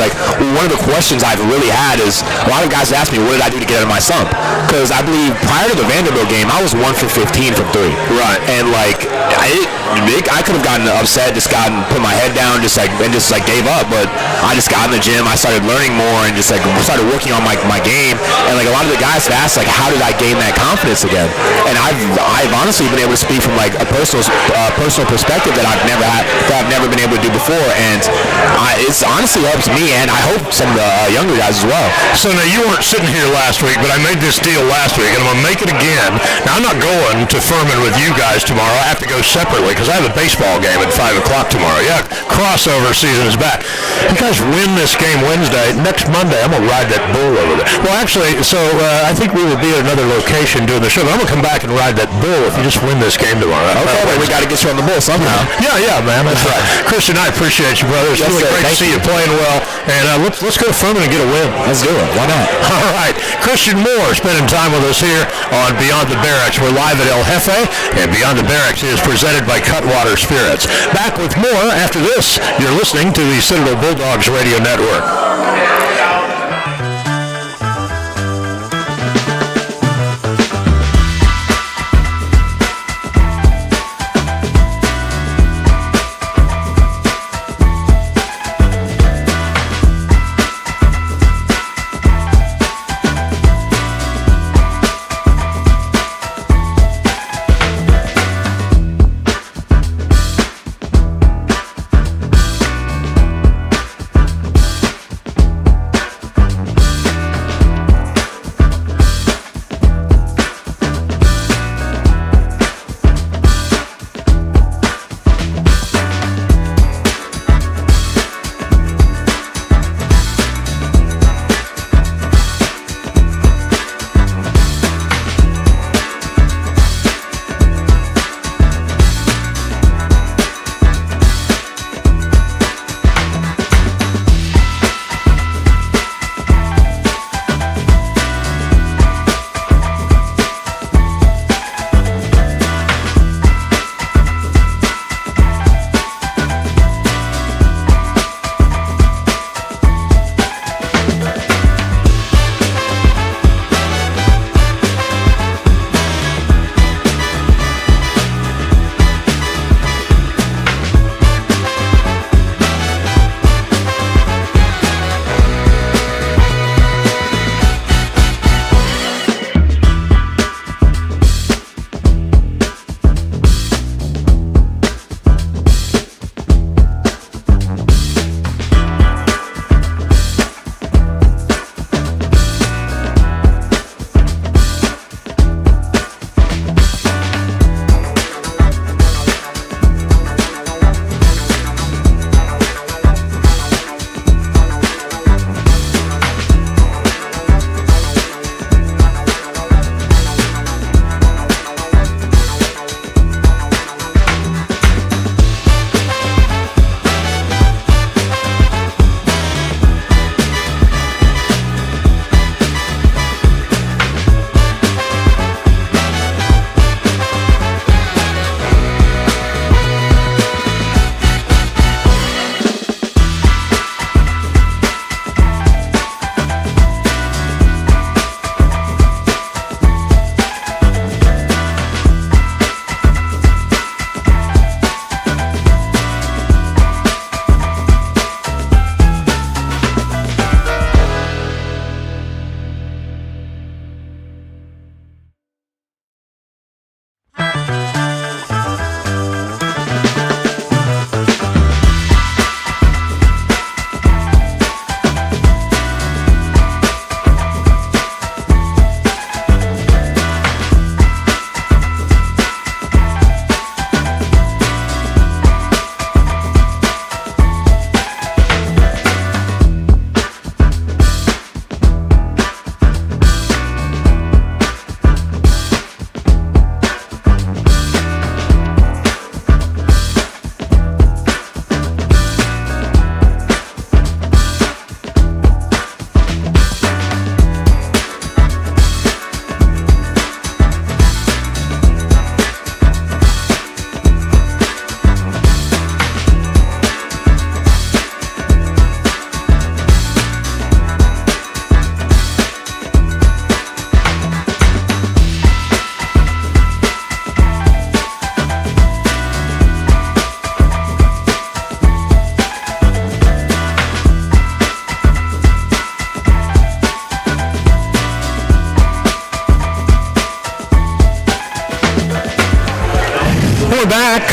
S8: one of the questions I've really had is a lot of guys ask me, what did I do to get out of my slump? Because I believe prior to the Vanderbilt game, I was 1 for 15 from 3.
S1: Right.
S8: And I could have gotten upset, put my head down, gave up. But I just got in the gym, I started learning more, and started working on my game. And a lot of the guys have asked how did I gain that confidence again? And I've honestly been able to speak from a personal perspective that I've never been able to do before, and it's honestly helped me, and I hope some of the younger guys as well.
S1: So now you weren't sitting here last week, but I made this deal last week, and I'm going to make it again. Now I'm not going to Furman with you guys tomorrow. I have to go separately because I have a baseball game at 5 o'clock tomorrow. Yeah, crossover season is back. You guys win this game Wednesday. Next Monday, I'm going to ride that bull over there. Well, actually, I think we will be at another location doing the show, but I'm going to come back and ride that bull if you just win this game tomorrow.
S8: Okay, well, we got to get you on the bull somehow.
S1: Yeah, man, that's right. Christian, I appreciate you, brother. It's
S8: yes,
S1: really
S8: sir.
S1: great to see you playing well, and let's go to Furman and get a win.
S8: Let's do it. Why not?
S1: All right. Christian Moore spending time with us here on Beyond the Barracks. We're live at El Jefe, and Beyond the Barracks is presented by Cutwater Spirits. Back with more after this. You're listening to the Citadel Bulldogs Radio Network.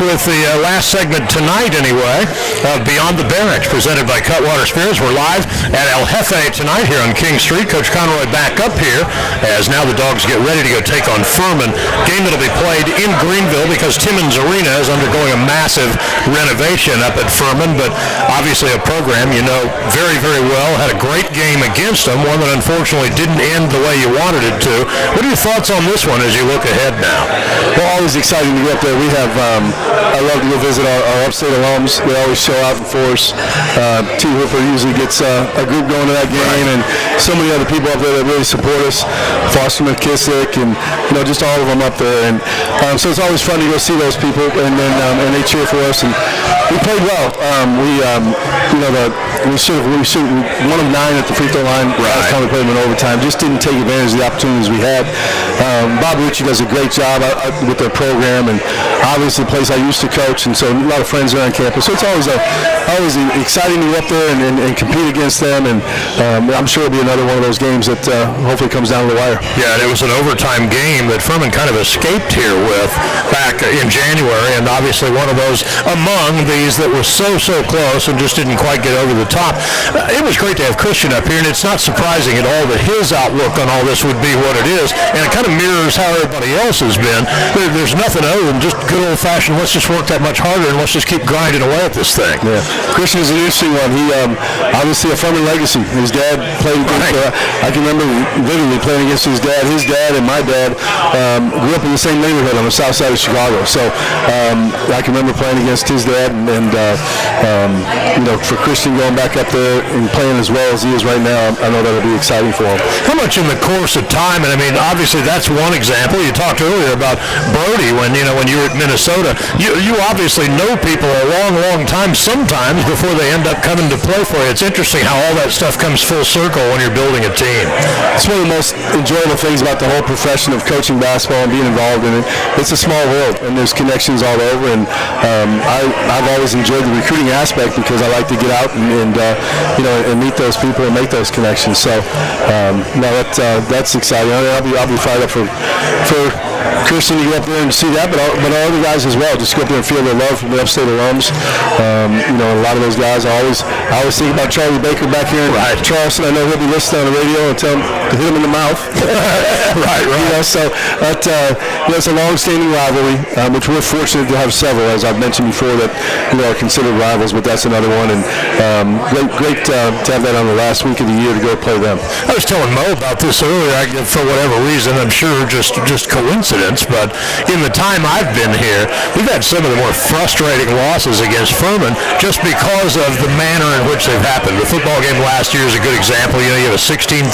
S1: with the last segment tonight, anyway, of Beyond the Barracks, presented by Cutwater Spirits. We're live at El Jefe tonight here on King Street. Coach Conroy back up here as now the Dogs get ready to go take on Furman. Game that'll be played in Greenville because Timmons Arena is undergoing a massive renovation up at Furman, but obviously a program you know very, very well. Had a great game against them, one that unfortunately didn't end the way you wanted it to. What are your thoughts on this one as you look ahead now?
S2: Well, always exciting to get up there. We have, I love to go visit our upstate alums. They always show out in force. T. Hooper usually gets a group going to that game, and so many other people up there that really support us. Foster McKissick, and just all of them up there. And so it's always fun to go see those people, and then and they cheer for us. And we played well. We should one of 9 at the free throw line. Last time we played them in overtime. Just didn't take advantage of the opportunities we had. Bob Ritchie does a great job with their program, and obviously the place I used to coach, and so a lot of friends are on campus. So it's always exciting to go up there and compete against them, and I'm sure it'll be another one of those games that hopefully comes down to the wire.
S1: Yeah, and it was an overtime game that Furman kind of escaped here with back in January, and obviously one of those among these that was so close and just didn't quite get over the top. It was great to have Christian up here, and it's not surprising at all that his outlook on all this would be what it is, and it kind of mirrors how everybody else has been. There's nothing other than just good old-fashioned, let's just work that much harder and let's just keep grinding away at this thing.
S2: Yeah, Christian is an interesting one. He obviously a Furman legacy. His dad played against, I can remember vividly playing against his dad. His dad and my dad grew up in the same neighborhood on the south side of Chicago. So I can remember playing against his dad, and for Christian going back up there and playing as well as he is right now, I know that'll be exciting for him.
S1: How much in the course of time, and I mean, obviously that's one example. You talked earlier about Brody when you were at Minnesota. You obviously know people a long time sometimes before they end up coming to play for you. It's interesting how all that stuff comes full circle when you're building a team.
S2: It's one of the most enjoyable things about the whole profession of coaching basketball and being involved in it. It's a small world, and there's connections all over, and I've always enjoyed the recruiting aspect because I like to get out and meet those people and make those connections. So that's exciting. I'll be fired up for Christian to get up there and see that, but our other guys as well. Just go up there and feel their love from the upstate alums. A lot of those guys. I always think about Charlie Baker back here in Charleston. I know he'll be listening on the radio and tell him to hit him in the mouth. right. So it's a long-standing rivalry, which we're fortunate to have several, as I've mentioned before, that are considered rivals. But that's another one, and great to have that on the last week of the year to go play them.
S1: I was telling Mo about this earlier. For whatever reason, I'm sure just coincidence, but in the time I've been here, we've had some of the more frustrating losses against Furman just because of the manner in which they've happened. The football game last year is a good example. You have a 16-3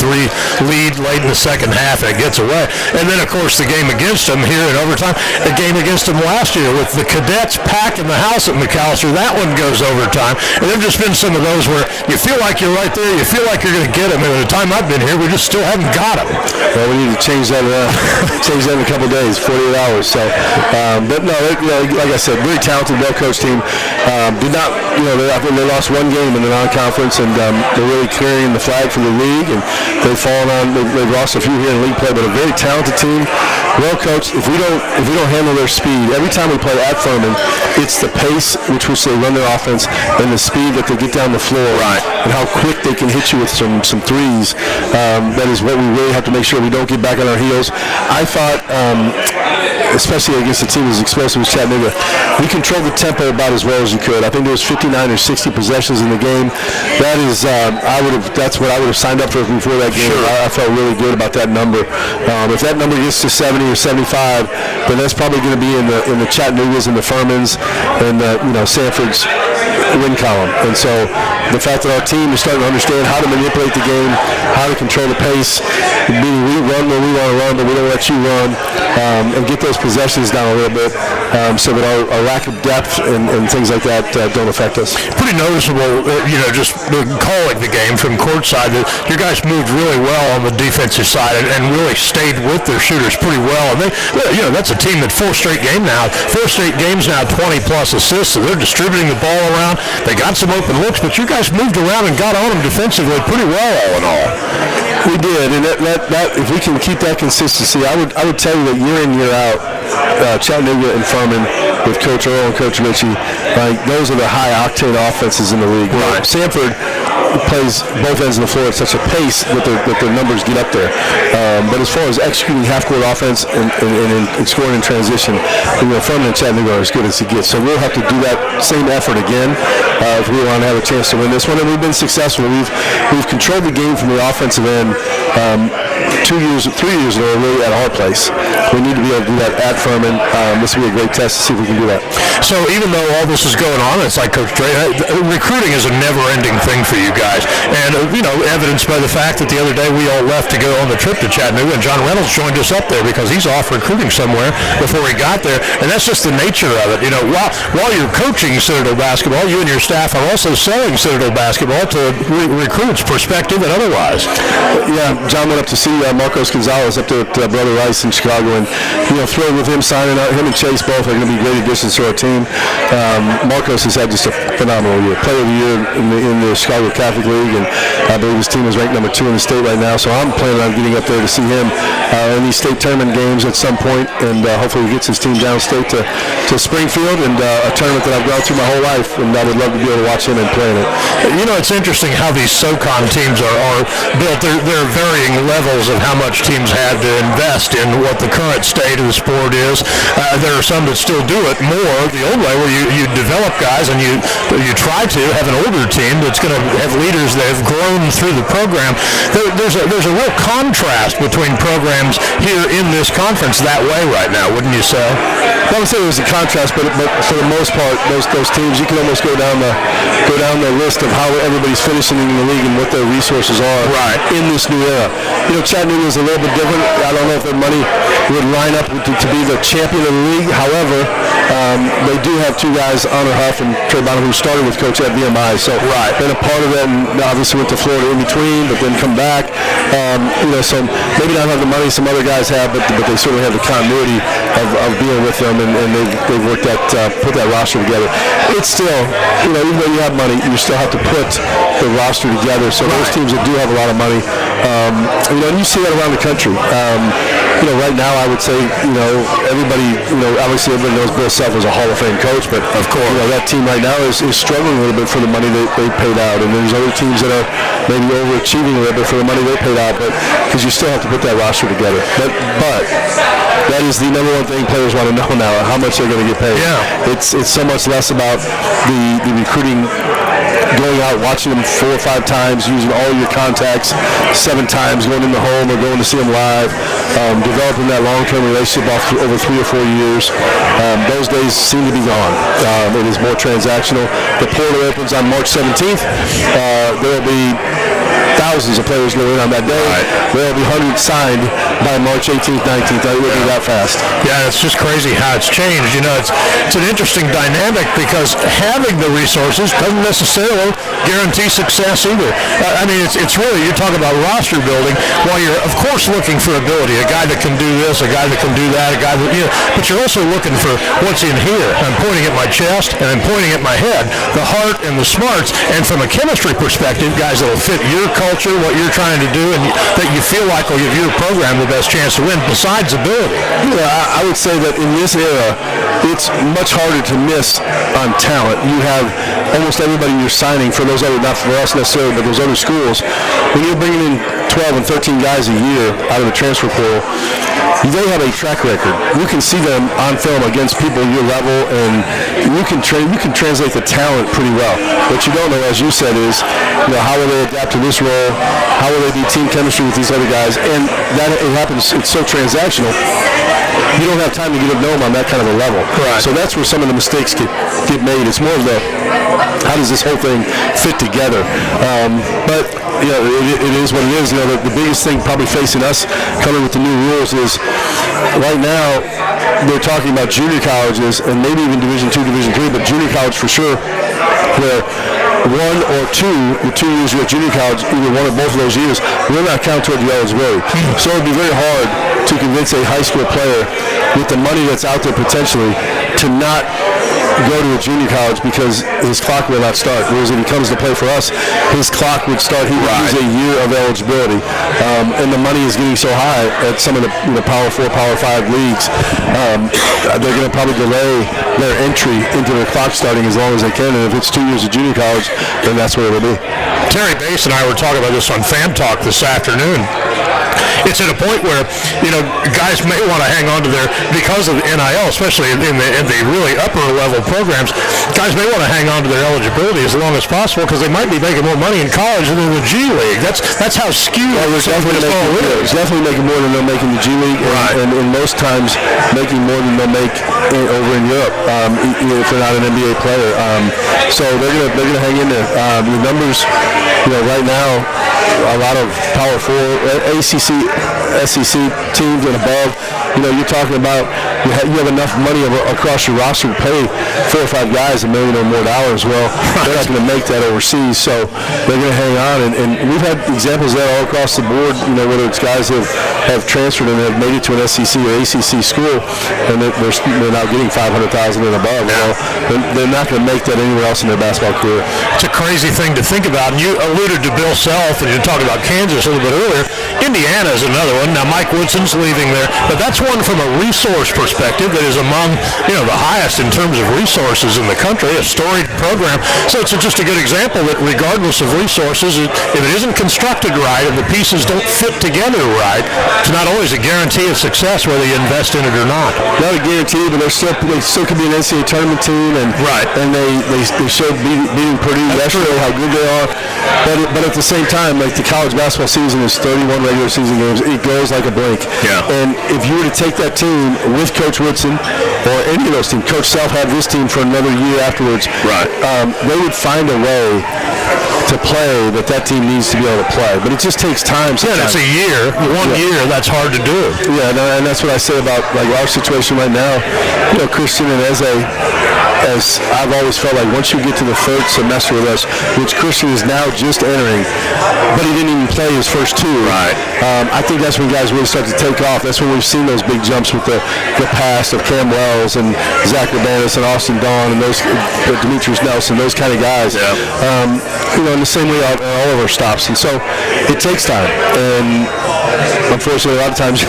S1: lead late in the second half, and it gets away. And then, of course, the game against them here in overtime, the game against them last year with the Cadets packing the house at McAllister, that one goes overtime. And there have just been some of those where you feel like you're right there, you feel like you're going to get them, and at the time I've been here, we just still haven't got them.
S2: Well, we need to change that in a couple of days, 48 hours. So, but no, like I said, very talented, well-coached team. Did not, they lost one game in the non-conference, and they're really carrying the flag for the league, and they've fallen on. They've lost a few here in league play, but a very talented team, well-coached. If we don't handle their speed, every time we play at Furman, it's the pace which they run their offense and the speed that they get down the floor, and how quick they can hit you with some threes. That is what we really have to make sure we don't get back on our heels. I thought, especially against a team as explosive as Chattanooga, we controlled the tempo about as well as you could. I think there was 59 or 60 possessions in the game. That is, that's what I would have signed up for before that game. Sure. I felt really good about that number. If that number gets to 70 or 75, then that's probably going to be in the Chattanoogas and the Furmans and Sanford's win column. And so the fact that our team is starting to understand how to manipulate the game, how to control the pace, meaning we run when we want to run, but we don't let you run, and get those possessions down a little bit, so that our lack of depth and things like that don't affect us.
S1: Pretty noticeable, just calling the game from courtside, that your guys moved really well on the defensive side and really stayed with their shooters pretty well. And that's a team that 4 straight games now, 20-plus assists, so they're distributing the ball around. They got some open looks, but you guys moved around and got on them defensively pretty well, all in all.
S2: We did, and that if we can keep that consistency, I would tell you that year in, year out, Chattanooga and Furman with Coach Earl and Coach Ritchie, like those are the high-octane offenses in the league. Right. Sanford plays both ends of the floor at such a pace that their numbers get up there. But as far as executing half-court offense and scoring in transition, Furman and Chattanooga are as good as it gets. So we'll have to do that same effort again if we want to have a chance to win this one. And we've been successful. We've controlled the game from the offensive end 3 years in a row really at our place. We need to be able to do that at Furman. This will be a great test to see if we can do that.
S1: So even though all this is going on, it's like Coach Dre, recruiting is a never-ending thing for you guys. And, evidenced by the fact that the other day we all left to go on the trip to Chattanooga, and John Reynolds joined us up there because he's off recruiting somewhere before he got there. And that's just the nature of it. While you're coaching Citadel basketball, you and your staff are also selling Citadel basketball to recruits, prospective and otherwise.
S2: Yeah, John went up to see Marcos Gonzalez up there at Brother Rice in Chicago, and thrilled with him signing out. Him and Chase both are going to be great additions to our team. Marcos has had just a phenomenal year. Player of the year in the Chicago Catholic League, and I believe his team is ranked number 2 in the state right now. So I'm planning on getting up there to see him in these state tournament games at some point, and hopefully he gets his team downstate to Springfield, and a tournament that I've gone through my whole life, and I would love to be able to watch him and play in it.
S1: It's interesting how these SoCon teams are built. There are varying levels of how much teams have to invest in what the current state of the sport is. There are some that still do it more the old way, where you develop guys and you try to have an older team that's going to have leaders that have grown through the program. There's a real contrast between programs here in this conference that way right now, wouldn't you say?
S2: I would say there's a contrast, but for the most part, those teams, you can almost go down the list of how everybody's finishing in the league and what their resources are in this new era. Chattanooga is a little bit different. I don't know if their money would line up to be the champion of the league. However, they do have 2 guys, Honor Huff and Trey Bonham, who started with Coach at VMI. So been a part of that, and obviously went to Florida in between, but then come back. So maybe not have the money some other guys have, but they certainly have the continuity of being with them, and they've worked put that roster together. It's still, even though you have money, you still have to put the roster together. So those teams that do have a lot of money, and you see that around the country. Right now I would say, everybody, obviously everybody knows Bill Self is a Hall of Fame coach, but of course, that team right now is struggling a little bit for the money they paid out, and there's other teams that are maybe overachieving a little bit for the money they paid out, but because you still have to put that roster together. But that is the number one thing players want to know now, how much they're going to get paid. Yeah. It's so much less about the recruiting, going out, watching them 4 or 5 times, using all your contacts 7 times, going in the home or going to see them live, developing that long-term relationship over 3 or 4 years. Those days seem to be gone. It is more transactional. The portal opens on March 17th. There will be thousands of players going in on that day. There will be hundreds signed by March 18th, 19th. It will be that fast.
S1: Yeah, it's just crazy how it's changed. It's an interesting dynamic, because having the resources doesn't necessarily guarantee success either. It's really, you talk about roster building while you're, of course, looking for ability. A guy that can do this, a guy that can do that, a guy that, but you're also looking for what's in here. I'm pointing at my chest and I'm pointing at my head, the heart and the smarts, and from a chemistry perspective, guys that will fit your culture, what you're trying to do, and that you feel like will give your program the best chance to win, besides ability.
S2: I would say that in this era, it's much harder to miss on talent. You have almost everybody you're signing for those other, not for us necessarily, but those other schools. When you're bringing in 12 and 13 guys a year out of the transfer portal, they have a track record. You can see them on film against people your level, and you can translate the talent pretty well. What you don't know, as you said, is how will they adapt to this role? How will they be team chemistry with these other guys? And that it happens. It's so transactional. You don't have time to get to know them on that kind of a level. Right. So that's where some of the mistakes get made. It's more of the, how does this whole thing fit together? But it is what it is. The biggest thing probably facing us coming with the new rules is right now they're talking about junior colleges and maybe even Division II, Division III, but junior college for sure, where 1 or 2, the 2 years you're at junior college, either one or both of those years, will not count toward the eligibility. So it would be very hard to convince a high school player with the money that's out there potentially to not go to a junior college because his clock will not start. Whereas if he comes to play for us, his clock would start. He would lose a year of eligibility. And the money is getting so high at some of the Power 4, Power 5 leagues. They're going to probably delay their entry into their clock starting as long as they can. And if it's 2 years of junior college, then that's what it'll be.
S1: Terry Bass and I were talking about this on Fan Talk this afternoon. It's at a point where, guys may want to hang on to their, because of NIL, especially in the really upper level programs, guys may want to hang on to their eligibility as long as possible because they might be making more money in college than in the G League. That's how skewed
S2: it's definitely making more than they'll make in the G League, and most times making more than they'll make over in Europe if they're not an NBA player. So they're gonna hang in there. The numbers, right now, a lot of Power 4, ACC, SEC teams and above, you're talking about you have enough money across your roster to pay 4 or 5 guys $1 million or more. Well, they're not going to make that overseas, so they're going to hang on. And we've had examples of that all across the board, whether it's guys that have transferred and have made it to an SEC or ACC school, and they're now getting $500,000 and above. They're not going to make that anywhere else in their basketball career.
S1: It's a crazy thing to think about. And you alluded to Bill Self, and you talked about Kansas a little bit earlier. Indiana is another one. Now, Mike Woodson's leaving there, but that's one from a resource perspective that is among, the highest in terms of resources in the country, a storied program. So it's just a good example that regardless of resources, if it isn't constructed right and the pieces don't fit together right, it's not always a guarantee of success whether you invest in it or not.
S2: Not a guarantee, but they still could be an NCAA tournament team, and they showed beating Purdue yesterday how good they are. But at the same time, like the college basketball season is 31 regular season games. It goes like a blink.
S1: Yeah.
S2: And if you were to take that team with Coach Woodson or any of those teams, Coach Self had this team for another year afterwards.
S1: Right.
S2: They would find a way to play that team needs to be able to play. But it just takes time.
S1: Yeah, that's a year. One year, that's hard to do.
S2: Yeah, and that's what I say about our situation right now. Christian and as I've always felt like once you get to the third semester with us, which Christian is now just entering, but he didn't even play his first 2.
S1: Right.
S2: I think that's when guys really start to take off. That's when we've seen those big jumps with the past of Cam Wells and Zach Urbanus and Austin Dawn and those Demetrius Nelson, those kind of guys.
S1: Yeah.
S2: In the same way all of our stops. And so it takes time. And unfortunately, a lot of times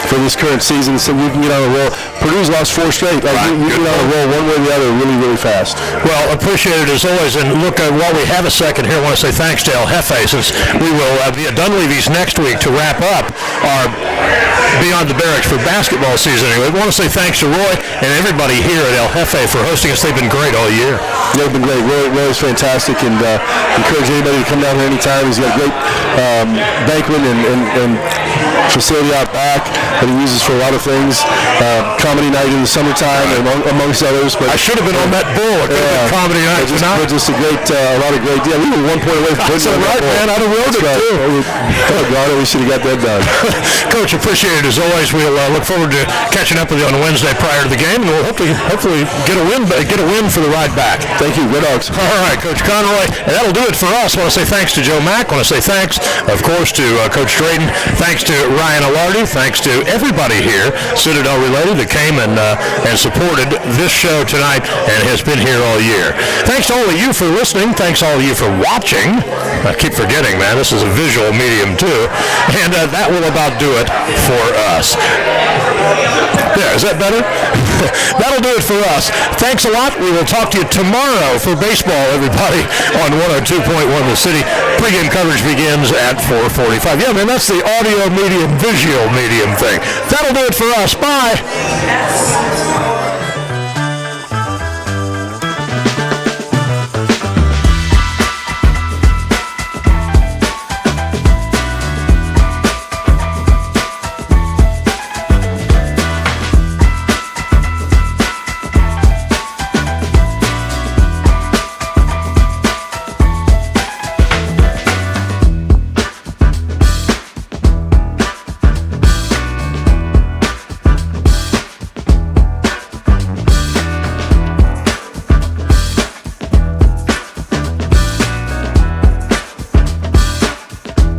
S2: for this current season, so we can get on a roll. Purdue's lost 4 straight. You get on a roll one way or the other really, really fast.
S1: Well, appreciate it as always. And look, while we have a second here, I want to say thanks to El Jefe, since we will be at Dunleavy's next week to wrap up our Beyond the Barracks for basketball season. Anyway, we want to say thanks to Roy and everybody here at El Jefe for hosting us. They've been great all year.
S2: They've been great. Roy's fantastic, and encourage anybody to come down here anytime. He's got a great banquet and facility out back that he uses for a lot of things. Comedy night in the summertime, amongst others. But
S1: I should have been on that bull at comedy night.
S2: Just a lot of great. Yeah, we were 1 point away from
S1: putting on that man. I'd have willed it too.
S2: Oh God, we should have got that done.
S1: Coach, appreciate it as always. We'll look forward to catching up with you on Wednesday prior to the game, and we'll hopefully get a win for the ride back.
S2: Thank you. Good dogs.
S1: All right, Coach Conroy, and that'll do it for us. I want to say thanks to Joe Mack. I want to say thanks, of course, to Coach Drayton. Thanks to Ryan Alardi. Thanks to everybody here, Citadel related, that came and supported this show tonight and has been here all year. Thanks to all of you for listening. Thanks all of you for watching. I keep forgetting, man, this is a visual medium too. And that will about do it for us. There, is that better? That'll do it for us. Thanks a lot. We will talk to you tomorrow for baseball, everybody, on 102.1 The City. Pre-game coverage begins at 4:45. Yeah, man, that's the audio medium, visual medium thing. That'll do it for us. Bye.